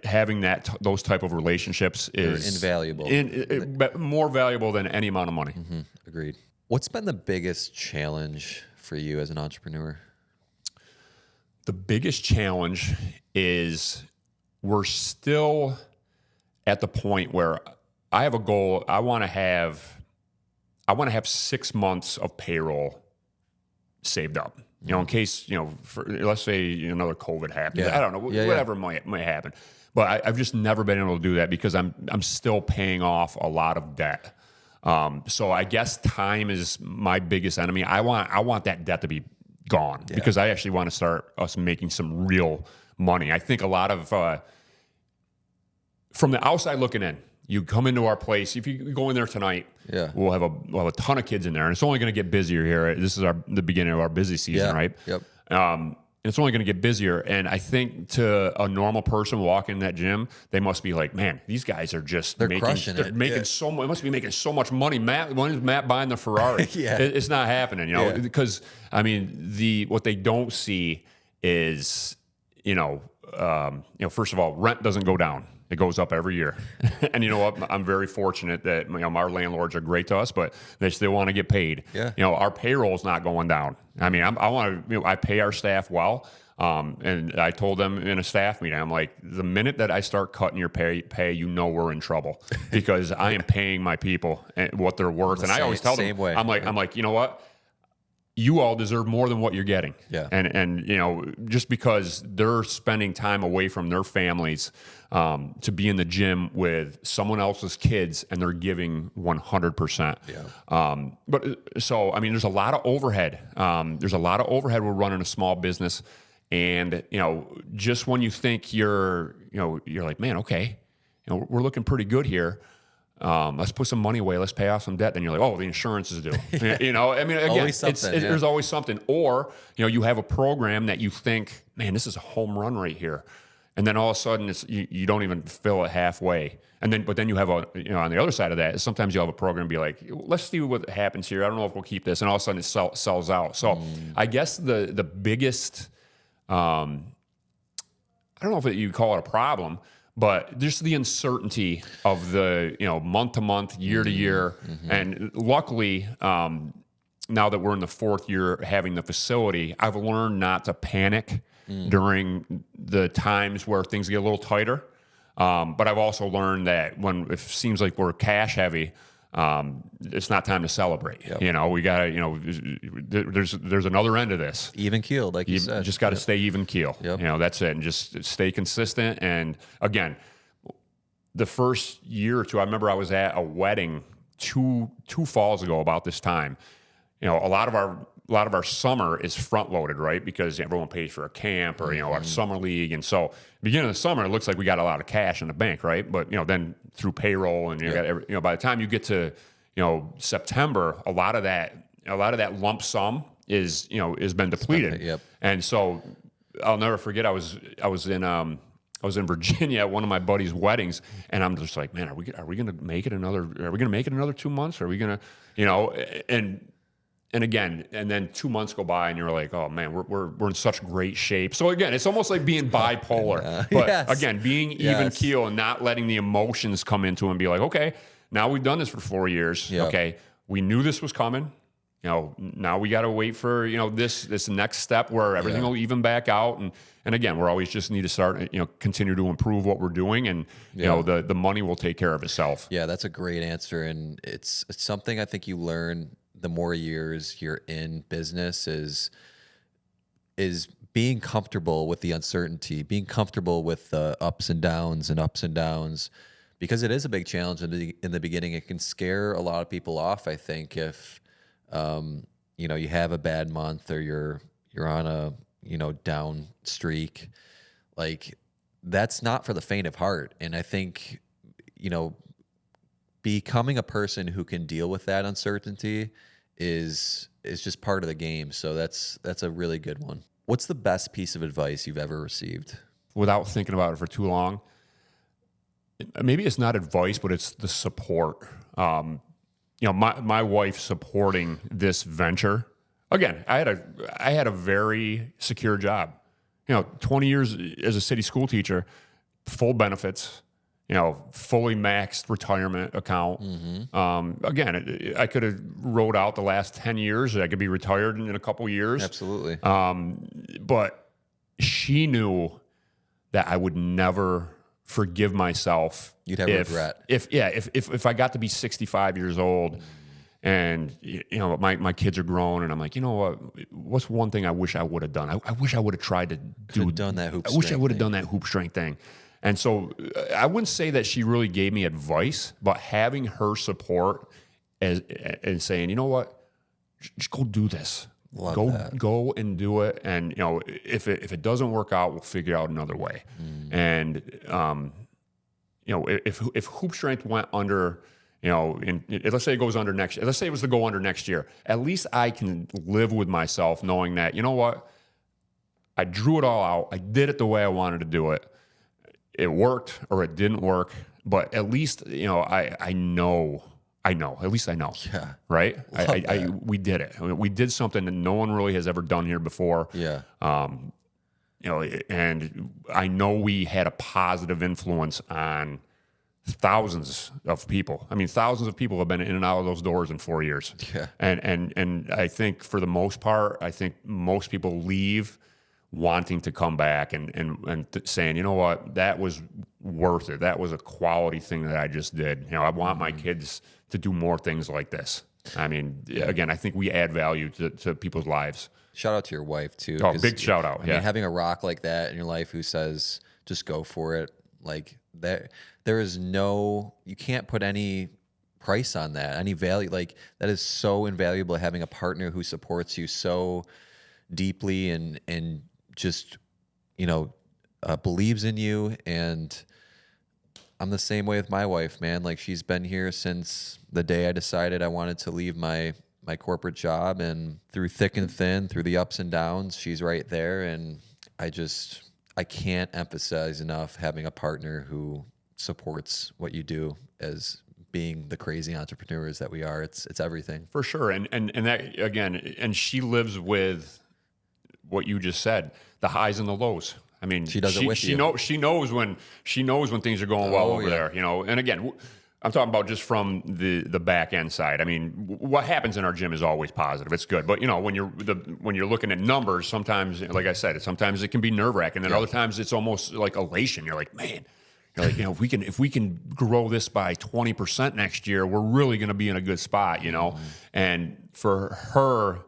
having those type of relationships is invaluable. More valuable than any amount of money. Agreed. What's been the biggest challenge for you as an entrepreneur? The biggest challenge is we're still at the point where I have a goal. I want to have 6 months of payroll saved up. You know, in case, you know, let's say another COVID happens. I don't know, whatever might happen. But I've just never been able to do that because I'm still paying off a lot of debt. So I guess time is my biggest enemy. I want that debt to be gone because I actually want to start us making some real money. I think a lot of from the outside looking in, you come into our place. If you go in there tonight, we'll have a ton of kids in there, and it's only going to get busier here. This is the beginning of our busy season, right? Yep. And it's only going to get busier. And I think to a normal person walking in that gym, they must be like, man, these guys are just making so much. Must be making so much money. When is Matt buying the Ferrari? It's not happening, you know, because I mean what they don't see is, first of all, rent doesn't go down. It goes up every year. And you know what? I'm very fortunate that our landlords are great to us, but they still want to get paid. Yeah. You know, our payroll's not going down. I mean, I pay our staff well. And I told them in a staff meeting, I'm like, the minute that I start cutting your pay, we're in trouble because I am paying my people what they're worth. And I always tell them, I'm like, you know what? you all deserve more than what you're getting. Yeah. And just because they're spending time away from their families to be in the gym with someone else's kids, and they're giving 100%. Yeah. There's a lot of overhead. We're running a small business, and just when you think you're like, man, okay, we're looking pretty good here. Let's put some money away. Let's pay off some debt. Then you're like, oh, the insurance is due. Again, Always there's always something. Or, you have a program that you think, man, this is a home run right here. And then all of a sudden you don't even fill it halfway. But then you have on the other side of that, sometimes you have a program be like, let's see what happens here. I don't know if we'll keep this. And all of a sudden it sells out. So I guess the biggest, I don't know if you call it a problem, but just the uncertainty of the month to month, year to year, and luckily now that we're in the fourth year having the facility, I've learned not to panic during the times where things get a little tighter. But I've also learned that when it seems like we're cash heavy, it's not time to celebrate. Yep. We gotta, there's another end of this. Even keeled, like you said. Just got to stay even keel. Yep. That's it, and just stay consistent. And again, the first year or two, I remember I was at a wedding two falls ago about this time. A lot of our summer is front loaded, right? Because everyone pays for a camp or our summer league, and so beginning of the summer, it looks like we got a lot of cash in the bank, right? But then through payroll and by the time you get to September, a lot of that lump sum is been depleted. Yep. And so I'll never forget. I was in Virginia at one of my buddies' weddings, and I'm just like, man, are we gonna make it another? Are we gonna make it another 2 months? Are we gonna And again, and then 2 months go by, and you're like, "Oh man, we're in such great shape." So again, it's almost like being bipolar, but again, being even keel and not letting the emotions come into it and be like, "Okay, now we've done this for 4 years. Yep. Okay, we knew this was coming. Now we got to wait for this next step where everything will even back out." And again, we're always just need to start continue to improve what we're doing, and the money will take care of itself. Yeah, that's a great answer, and it's something I think you learn the more years you're in business is being comfortable with the uncertainty, being comfortable with the ups and downs, because it is a big challenge in the beginning. It can scare a lot of people off, I think, if you have a bad month or you're on a down streak. Like, that's not for the faint of heart. And I think becoming a person who can deal with that uncertainty is just part of the game. So that's a really good one. What's the best piece of advice you've ever received? Without thinking about it for too long, maybe it's not advice, but it's the support. My wife supporting this venture. Again, I had a very secure job. 20 years as a city school teacher, full benefits. Fully maxed retirement account. Again, I could have rode out the last 10 years. I could be retired in a couple years. Absolutely. But she knew that I would never forgive myself. You'd have regret. If I got to be 65 years old and my kids are grown, and I'm like, what's one thing I wish I would have done? I wish I would have tried to done that hoop. I wish I would have done that hoop strength thing. And so I wouldn't say that she really gave me advice, but having her support and saying, just go do this. Go and do it. And, if it doesn't work out, we'll figure out another way. And, if Hoop Strength went under, let's say it goes under next year. Let's say it was to go under next year. At least I can live with myself knowing that, I drew it all out. I did it the way I wanted to do it. It worked or it didn't work, but at least I know. At least I know. Yeah. Right. We did it. We did something that no one really has ever done here before. Yeah. And I know we had a positive influence on thousands of people. I mean, thousands of people have been in and out of those doors in 4 years. Yeah. And I think for the most part, most people leave wanting to come back and saying, that was worth it. That was a quality thing that I just did. I want my kids to do more things like this. I mean, again, I think we add value to people's lives. Shout out to your wife too. Oh, big shout out. I mean, having a rock like that in your life who says, just go for it. Like that, there is no, you can't put any price on that, any value. Like that is so invaluable, having a partner who supports you so deeply and just, believes in you. And I'm the same way with my wife, man. Like she's been here since the day I decided I wanted to leave my corporate job, and through thick and thin, through the ups and downs, she's right there. And I can't emphasize enough having a partner who supports what you do as being the crazy entrepreneurs that we are. It's everything. For sure. And that, again, and she lives with what you just said, the highs and the lows. I mean, she does it with you. She knows when things are going well over there, and again, I'm talking about just from the back end side. I mean, what happens in our gym is always positive. It's good, but when you're looking at numbers, sometimes, like I said, sometimes it can be nerve wracking, and other times it's almost like elation. You're like, man, if we can grow this by 20% next year, we're really going to be in a good spot, And for her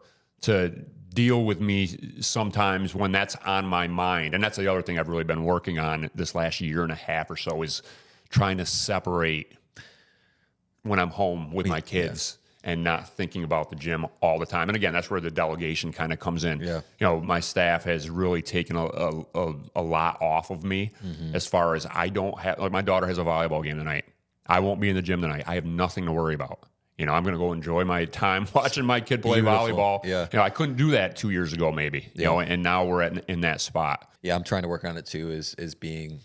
to deal with me sometimes when that's on my mind, and that's the other thing I've really been working on this last year and a half or so, is trying to separate when I'm home with my kids and not thinking about the gym all the time. And again, that's where the delegation kind of comes in. Yeah. My staff has really taken a lot off of me, as far as I don't have, like my daughter has a volleyball game tonight. I won't be in the gym tonight. I have nothing to worry about. I'm going to go enjoy my time watching my kid play volleyball. Yeah. I couldn't do that 2 years ago, maybe, and now we're in that spot. Yeah. I'm trying to work on it too, is being,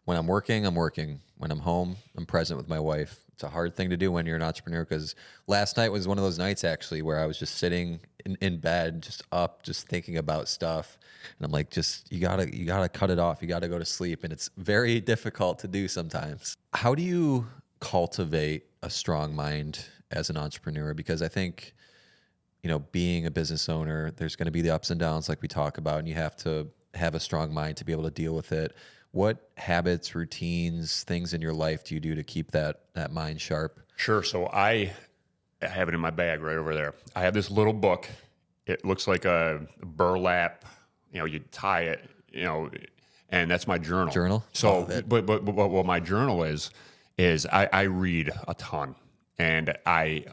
when I'm working, I'm working. When I'm home, I'm present with my wife. It's a hard thing to do when you're an entrepreneur, because last night was one of those nights actually where I was just sitting in bed, just thinking about stuff. And I'm like, you gotta cut it off. You gotta go to sleep. And it's very difficult to do sometimes. How do you cultivate a strong mind as an entrepreneur? Because I think, being a business owner, there's going to be the ups and downs like we talk about, and you have to have a strong mind to be able to deal with it. What habits, routines, things in your life do you do to keep that mind sharp? Sure. So I have it in my bag right over there. I have this little book. It looks like a burlap, you tie it, and that's my journal. Journal? So, but what my journal is I read a ton, and I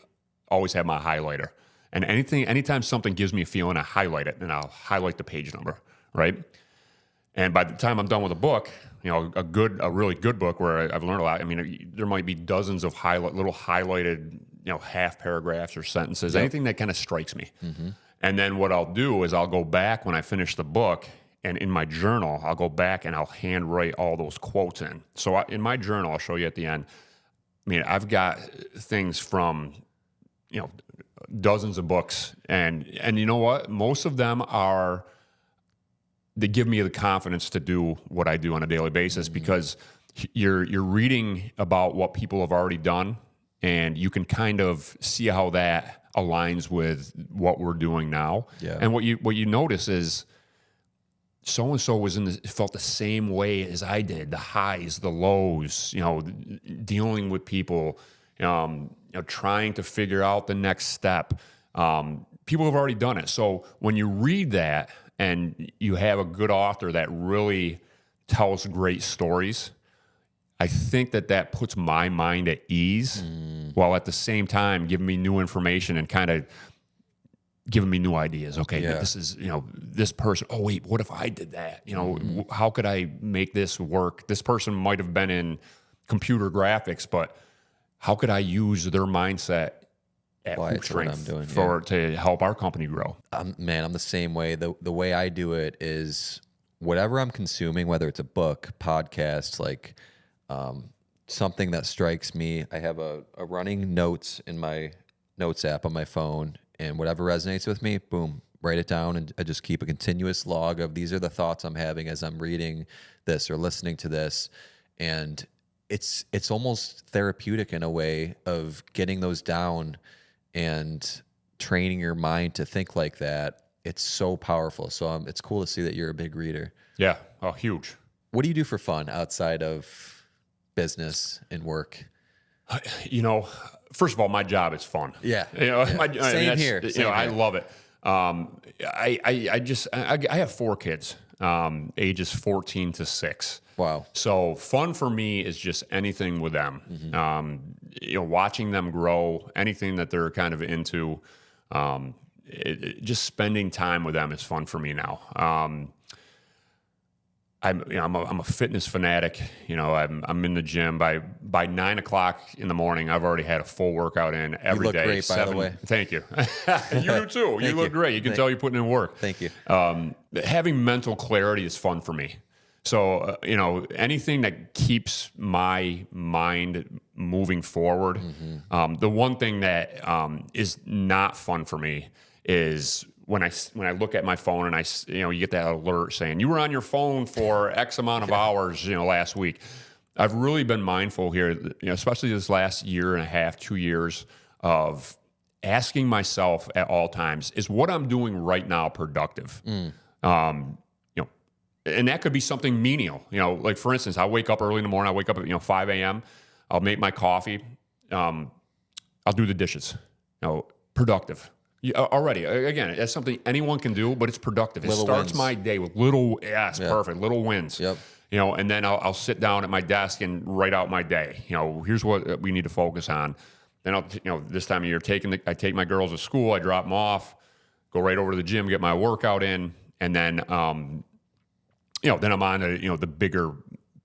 always have my highlighter. And anytime something gives me a feeling, I highlight it, and I'll highlight the page number, right? And by the time I'm done with a book, a really good book where I've learned a lot. I mean, there might be dozens of little highlighted, half paragraphs or sentences, anything that kind of strikes me. And then what I'll do is I'll go back when I finish the book, and in my journal, I'll go back and I'll handwrite all those quotes in. So in my journal, I'll show you at the end. I mean, I've got things from, dozens of books, and you know what? Most of them they give me the confidence to do what I do on a daily basis, because you're reading about what people have already done, and you can kind of see how that aligns with what we're doing now. Yeah. And what you notice is so-and-so felt the same way as I did, the highs, the lows, dealing with people, trying to figure out the next step. People have already done it. So when you read that and you have a good author that really tells great stories, I think that puts my mind at ease, while at the same time giving me new information and kind of giving me new ideas. Okay, this is, this person, oh wait, what if I did that? How could I make this work? This person might have been in computer graphics, but how could I use their mindset at HoopsStrength to help our company grow? Man, I'm the same way. The way I do it is whatever I'm consuming, whether it's a book, podcast, like something that strikes me. I have a running notes in my notes app on my phone, and whatever resonates with me, boom, write it down, and I just keep a continuous log of these are the thoughts I'm having as I'm reading this or listening to this. And it's almost therapeutic in a way of getting those down and training your mind to think like that. It's so powerful. So it's cool to see that you're a big reader. Yeah. Oh, huge. What do you do for fun outside of business and work? You know, first of all, my job is fun. Yeah. You know, Yeah. Same here. You Same know, I here. love it. I have 4 kids, ages 14 to 6. Wow. So fun for me is just anything with them. You know, watching them grow, anything that they're kind of into. Just spending time with them is fun for me now. I'm a fitness fanatic. You know, I'm in the gym by 9 o'clock in the morning. I've already had a full workout in every day. You look great, by the way. Thank you. You do too. You look great. You can tell you're putting in work. Thank you. Having mental clarity is fun for me. So, you know, anything that keeps my mind moving forward. The one thing that is not fun for me is when I look at my phone and you get that alert saying you were on your phone for X amount of hours, last week. I've really been mindful here, especially this last year and a half, 2 years, of asking myself at all times, is what I'm doing right now productive? And that could be something menial. Like for instance, I wake up early in the morning. I wake up at 5 a.m. I'll make my coffee. I'll do the dishes. Productive. Already, again, that's something anyone can do, but it's productive. It starts my day with perfect, little wins. Yep. And then I'll sit down at my desk and write out my day. Here's what we need to focus on. Then this time of year, I take my girls to school, I drop them off, go right over to the gym, get my workout in, and then then I'm on to the bigger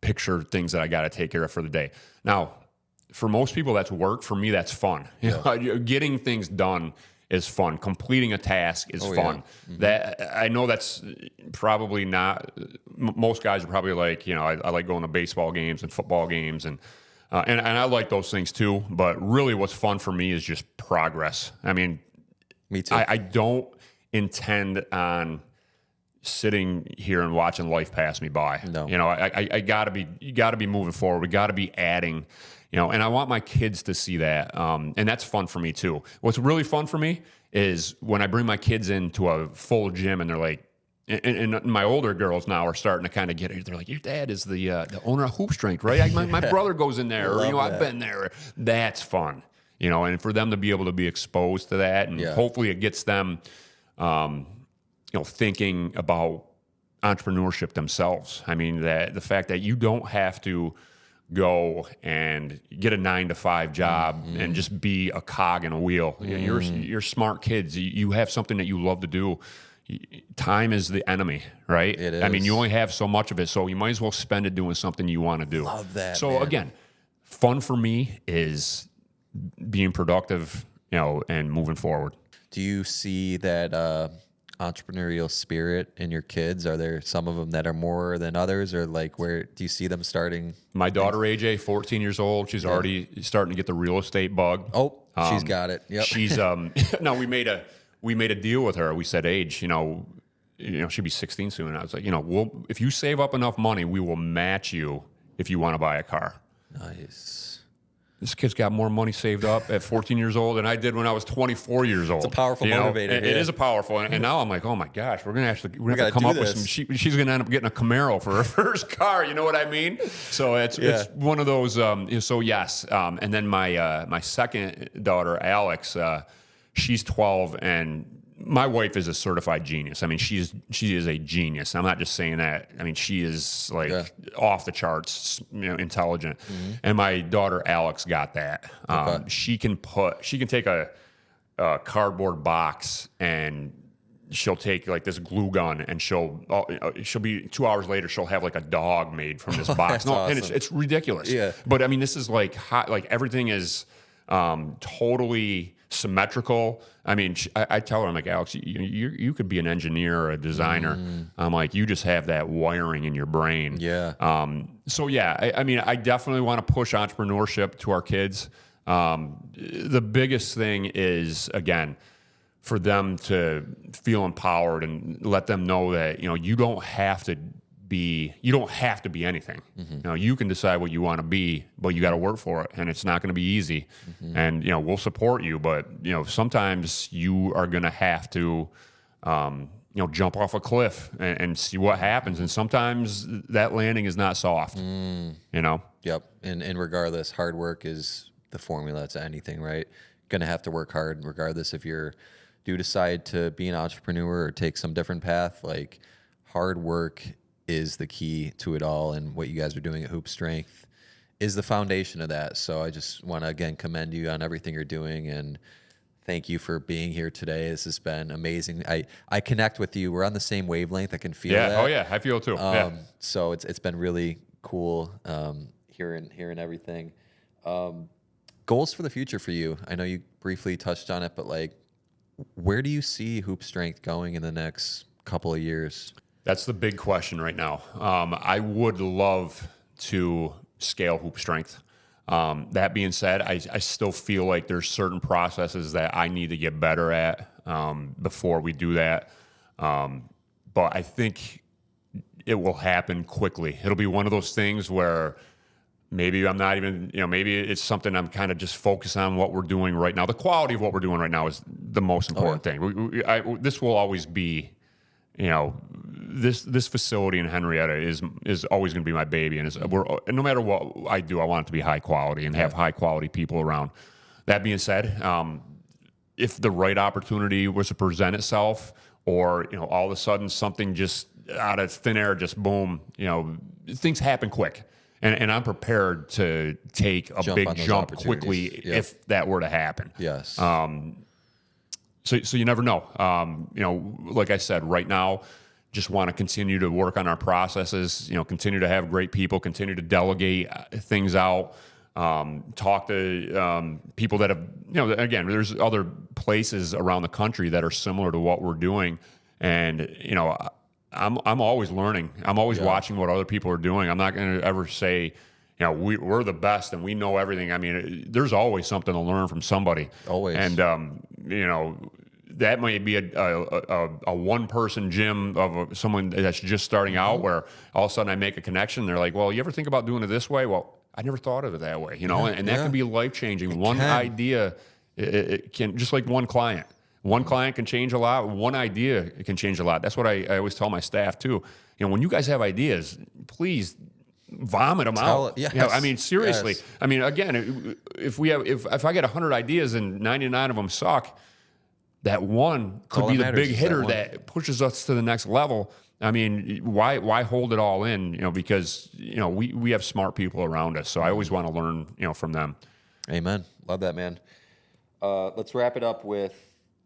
picture things that I got to take care of for the day. Now, for most people, that's work. For me, that's fun. Getting things done is fun. Completing a task is fun. That I know that's probably not. Most guys are probably like, I like going to baseball games and football games, and I like those things too. But really, what's fun for me is just progress. I mean, me too. I don't intend on sitting here and watching life pass me by. No. I gotta be moving forward. We gotta be adding. And I want my kids to see that. And that's fun for me too. What's really fun for me is when I bring my kids into a full gym and they're like, and my older girls now are starting to kind of get it. They're like, your dad is the owner of HoopsStrength, right? My brother goes in there, or, I've been there. That's fun, and for them to be able to be exposed to that, and hopefully it gets them, thinking about entrepreneurship themselves. I mean, the fact that you don't have to go and get a 9-to-5 job and just be a cog in a wheel. You're smart kids. You have something that you love to do. Time is the enemy, right? It is. I mean, you only have so much of it, so you might as well spend it doing something you want to do. Love that. So man. Again, fun for me is being productive, and moving forward. Do you see that entrepreneurial spirit in your kids? Are there some of them that are more than others, or like where do you see them starting? My daughter AJ, 14 years old, she's already starting to get the real estate bug. Oh, she's got it. Yep. She's no, we made a deal with her. We said age, she'll be 16 soon. And I was like, if you save up enough money, we will match you if you want to buy a car. Nice. This kid's got more money saved up at 14 years old than I did when I was 24 years old. It's a powerful motivator. It is a powerful, and now I'm like, oh my gosh, we're gonna have to come up with some. She's gonna end up getting a Camaro for her first car. You know what I mean? So it's one of those. So yes, and then my second daughter, Alex, she's 12, and my wife is a certified genius. I mean, she is a genius. I'm not just saying that. I mean, she is like off the charts, intelligent. And my daughter Alex got that. She can take a cardboard box and she'll take like this glue gun and she'll be 2 hours later she'll have like a dog made from this box. Awesome. And it's ridiculous. Yeah. But I mean, this is like hot. Like everything is totally symmetrical. I mean, I tell her, I'm like, Alex, you could be an engineer or a designer. I'm like, you just have that wiring in your brain. Yeah. I mean, I definitely want to push entrepreneurship to our kids. The biggest thing is, again, for them to feel empowered and let them know that, you don't have to be anything. You can decide what you want to be, but you got to work for it, and it's not going to be easy. And we'll support you, but sometimes you are going to have to jump off a cliff and see what happens, and sometimes that landing is not soft. Yep. And regardless, hard work is the formula to anything, right? Going to have to work hard regardless if you do decide to be an entrepreneur or take some different path. Like, hard work is the key to it all, and what you guys are doing at HoopsStrength is the foundation of that. So I just want to again commend you on everything you're doing, and thank you for being here today. This has been amazing. I connect with you. We're on the same wavelength. I can feel that. Oh yeah, I feel too. So it's been really cool hearing everything. Goals for the future for you. I know you briefly touched on it, but like, where do you see HoopsStrength going in the next couple of years? That's the big question right now. I would love to scale HoopsStrength. That being said, I still feel like there's certain processes that I need to get better at before we do that. But I think it will happen quickly. It'll be one of those things where maybe I'm not even, maybe it's something I'm kind of just focused on what we're doing right now. The quality of what we're doing right now is the most important thing. This will always be, this facility in Henrietta is always going to be my baby, and no matter what I do, I want it to be high quality and have high quality people around. That being said, if the right opportunity was to present itself, or all of a sudden something just out of thin air, just boom, things happen quick, and I'm prepared to take a big jump quickly if that were to happen. Yes. So you never know. Like I said, right now, just want to continue to work on our processes, continue to have great people, continue to delegate things out, talk to people that have, again, there's other places around the country that are similar to what we're doing. And, I'm always learning. I'm always watching what other people are doing. I'm not going to ever say, we're the best and we know everything. I mean, there's always something to learn from somebody. Always. And, that might be a one-person gym of someone that's just starting out, where all of a sudden I make a connection. They're like, well, you ever think about doing it this way? Well, I never thought of it that way, and that can be life-changing. One idea, it can, just like one client. One client can change a lot. One idea can change a lot. That's what I always tell my staff too. When you guys have ideas, please vomit them out. Yes. I mean, seriously. Yes. I mean, again, if I get 100 ideas and 99 of them suck, that one could be the big hitter that pushes us to the next level. I mean, why hold it all in? Because we have smart people around us, so I always want to learn from them. Amen. Love that, man. Let's wrap it up with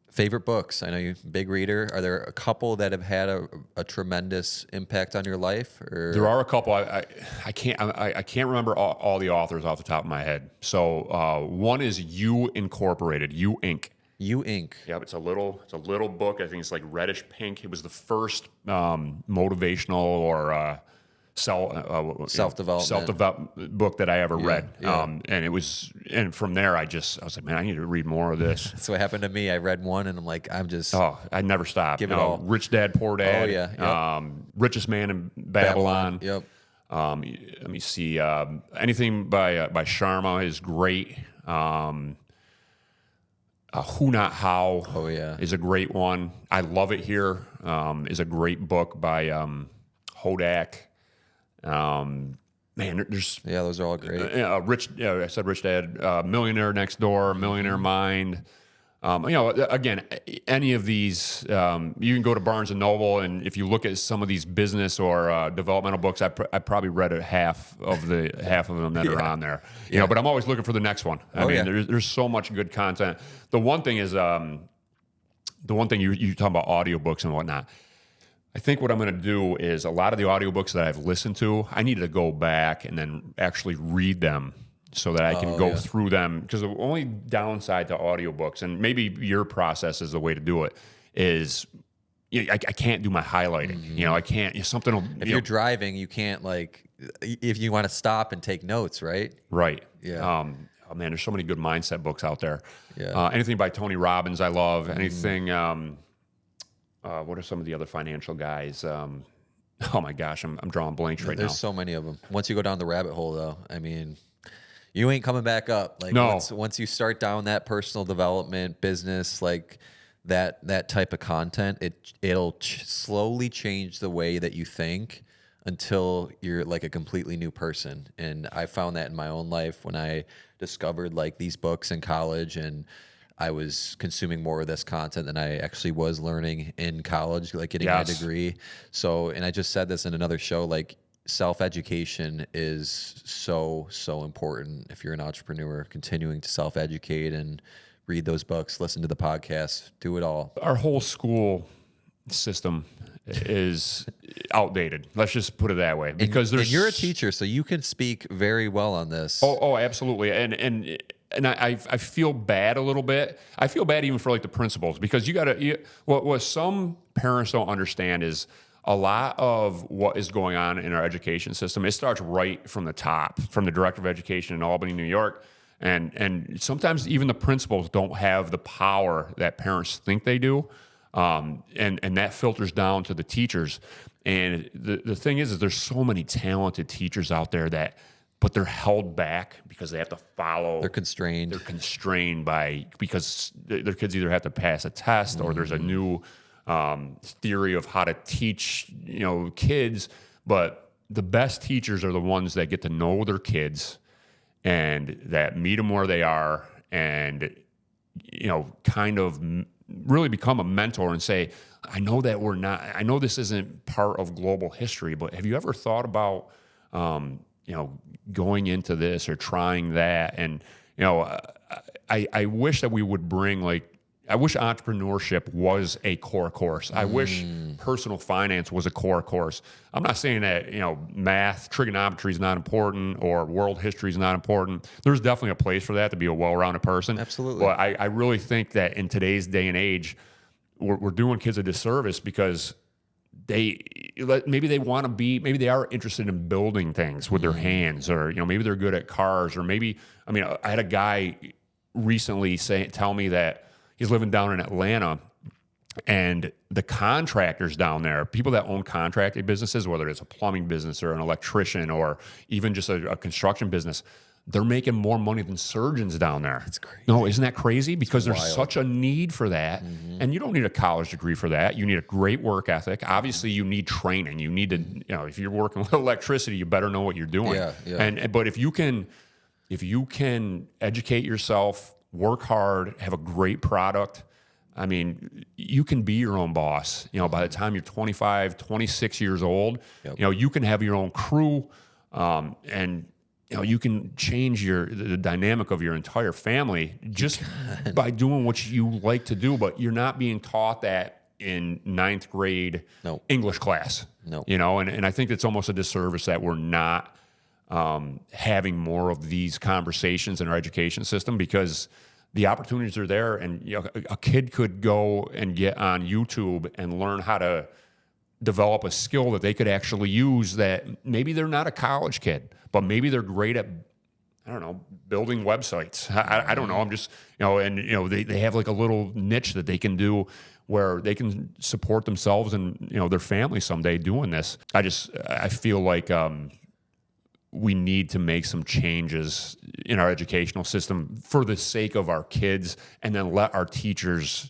favorite books. I know you're a big reader. Are there a couple that have had a tremendous impact on your life? Or? There are a couple. I can't remember all the authors off the top of my head. So one is You Incorporated, You Inc. You Inc. Yep, it's a little book. I think it's like reddish pink. It was the first motivational or self-development book that I ever read. Yeah. And from there I was like, man, I need to read more of this. That's what happened to me. I read one and I'm like, I never stopped. Give it all. Rich Dad, Poor Dad. Oh yeah. Yep. Richest Man in Babylon. Yep. Let me see. Anything by Sharma is great. Who Not How is a great one. I Love It Here is a great book by Hodak. Man, there's those are all great. I said Rich Dad, Millionaire Next Door, Millionaire Mind. Again, any of these, you can go to Barnes and Noble, and if you look at some of these business or developmental books, I probably read half of them that are on there. But I'm always looking for the next one. I mean, there's so much good content. The one thing is, you talk about audiobooks and whatnot. I think what I'm going to do is a lot of the audiobooks that I've listened to, I need to go back and then actually read them so that I can go through them. Because the only downside to audiobooks, and maybe your process is the way to do it, is I can't do my highlighting. Mm-hmm. I can't. Something will, if you're driving, you can't if you want to stop and take notes, right? Right. Yeah. Oh man, there's so many good mindset books out there. Yeah. Anything by Tony Robbins, I love. Anything. What are some of the other financial guys? Oh my gosh, I'm drawing blanks right now. There's so many of them. Once you go down the rabbit hole, though, I mean, you ain't coming back up. No. Once you start down that personal development business, that type of content, it'll slowly change the way that you think. until you're like a completely new person. And I found that in my own life when I discovered like these books in college, and I was consuming more of this content than I actually was learning in college, like getting my degree. So, and I just said this in another show, like self-education is so, so important. If you're an entrepreneur, continuing to self-educate and read those books, listen to the podcast, do it all. Our whole school system is outdated. Let's just put it that way. Because and you're a teacher, so you can speak very well on this. Oh, absolutely. And I feel bad a little bit. I feel bad even for like the principals, because what some parents don't understand is a lot of what is going on in our education system. It starts right from the top, from the director of education in Albany, New York. And sometimes even the principals don't have the power that parents think they do. And that filters down to the teachers. And the thing is there's so many talented teachers out there but they're held back because they have to follow. They're constrained. They're constrained because their kids either have to pass a test or there's a new theory of how to teach, kids. But the best teachers are the ones that get to know their kids and that meet them where they are and, kind of really become a mentor and say, I know this isn't part of global history, but have you ever thought about, going into this or trying that? And, I wish that we would bring I wish entrepreneurship was a core course. I wish personal finance was a core course. I'm not saying that, math, trigonometry is not important or world history is not important. There's definitely a place for that to be a well-rounded person. Absolutely. But I really think that in today's day and age, we're doing kids a disservice because maybe they are interested in building things with their hands, or, maybe they're good at cars, or maybe, I had a guy recently tell me that he's living down in Atlanta, and the contractors down there, people that own contracting businesses, whether it's a plumbing business or an electrician or even just a construction business, they're making more money than surgeons down there. It's crazy. No, isn't that crazy? Because there's such a need for that. And you don't need a college degree for that. You need a great work ethic. Obviously, you need training. You need to, if you're working with electricity, you better know what you're doing. Yeah. But if you can educate yourself, work hard, have a great product, you can be your own boss. By the time you're 25, 26 years old, you can have your own crew, and you can change the dynamic of your entire family just by doing what you like to do. But you're not being taught that in 9th grade English class. And I think it's almost a disservice that we're not having more of these conversations in our education system, because the opportunities are there. And a kid could go and get on YouTube and learn how to develop a skill that they could actually use, that maybe they're not a college kid, but maybe they're great at, building websites. I don't know. I'm just, they have like a little niche that they can do where they can support themselves and, their family someday doing this. I feel like we need to make some changes in our educational system for the sake of our kids, and then let our teachers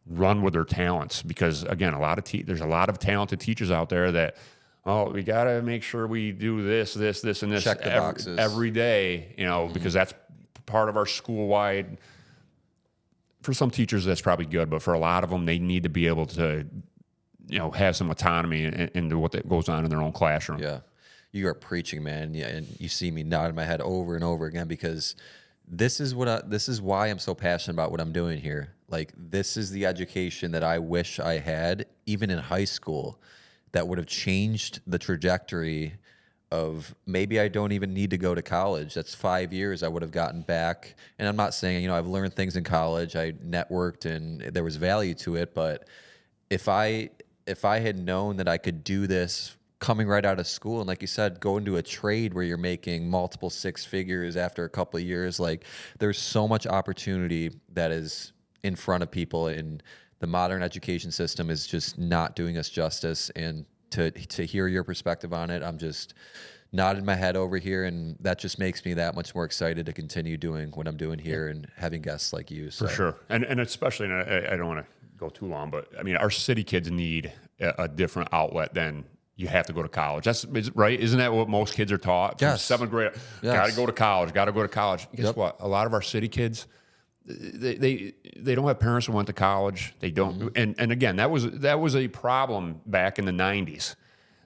run with their talents. Because again, there's a lot of talented teachers out there that, we got to make sure we do this, and this check the boxes every day, because that's part of our school-wide. For some teachers, that's probably good, but for a lot of them, they need to be able to, have some autonomy into what goes on in their own classroom. Yeah. You are preaching, man. Yeah, and you see me nodding my head over and over again, because this is why I'm so passionate about what I'm doing here. Like, this is the education that I wish I had, even in high school, that would have changed the trajectory of, maybe I don't even need to go to college. That's 5 years I would have gotten back. And I'm not saying, I've learned things in college. I networked and there was value to it. But if I had known that I could do this coming right out of school, and like you said, go into a trade where you're making multiple six figures after a couple of years, like, there's so much opportunity that is in front of people, and the modern education system is just not doing us justice. And to hear your perspective on it, I'm just nodding my head over here, and that just makes me that much more excited to continue doing what I'm doing here and having guests like you. So. For sure. And especially, and I don't want to go too long, but our city kids need a different outlet than you have to go to college. Right. Isn't that what most kids are taught? From Yes. seventh grade, Yes. got to go to college, got to go to college. Guess Yep. what? A lot of our city kids, they don't have parents who went to college. They don't. And again, that was a problem back in the 90s.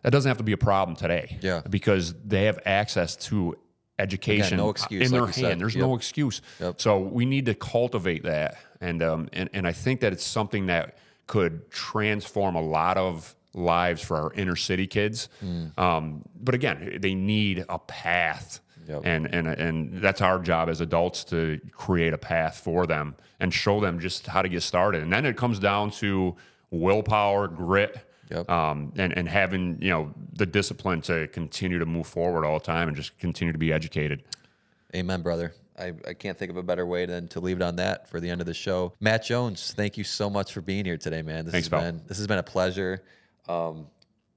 That doesn't have to be a problem today. Yeah. Because they have access to education no excuse, in their like you said. hand. There's Yep. no excuse. Yep. So we need to cultivate that. And I think that it's something that could transform a lot of lives for our inner city kids. But again, they need a path. Yep. And that's our job as adults, to create a path for them and show them just how to get started. And then it comes down to willpower, grit, Yep. and having, the discipline to continue to move forward all the time and just continue to be educated. Amen, brother. I can't think of a better way than to leave it on that for the end of the show. Matt Jones, thank you so much for being here today, man. This has been a pleasure.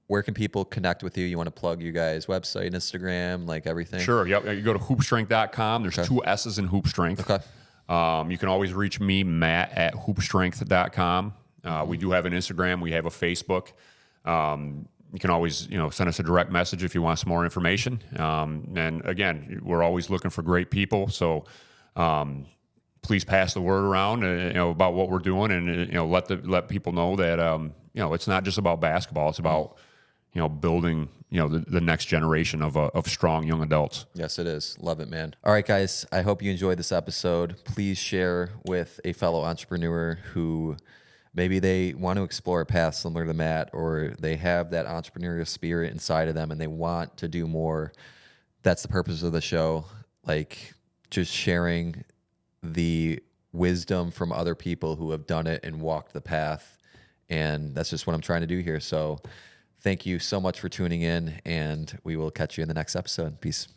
Where can people connect with you? You want to plug you guys' website, Instagram, like everything? Sure. Yep. You go to HoopsStrength.com. There's 2 S's in HoopsStrength. Okay. You can always reach me, Matt, at HoopsStrength.com. We do have an Instagram. We have a Facebook. You can always, send us a direct message if you want some more information. And again, we're always looking for great people. So please pass the word around, about what we're doing, and let people know that it's not just about basketball. It's about building the next generation of strong young adults. Yes, it is. Love it, man. All right, guys. I hope you enjoyed this episode. Please share with a fellow entrepreneur who maybe they want to explore a path similar to Matt, or they have that entrepreneurial spirit inside of them and they want to do more. That's the purpose of the show. Like, just sharing the wisdom from other people who have done it and walked the path. And that's just what I'm trying to do here. So thank you so much for tuning in, and we will catch you in the next episode. Peace.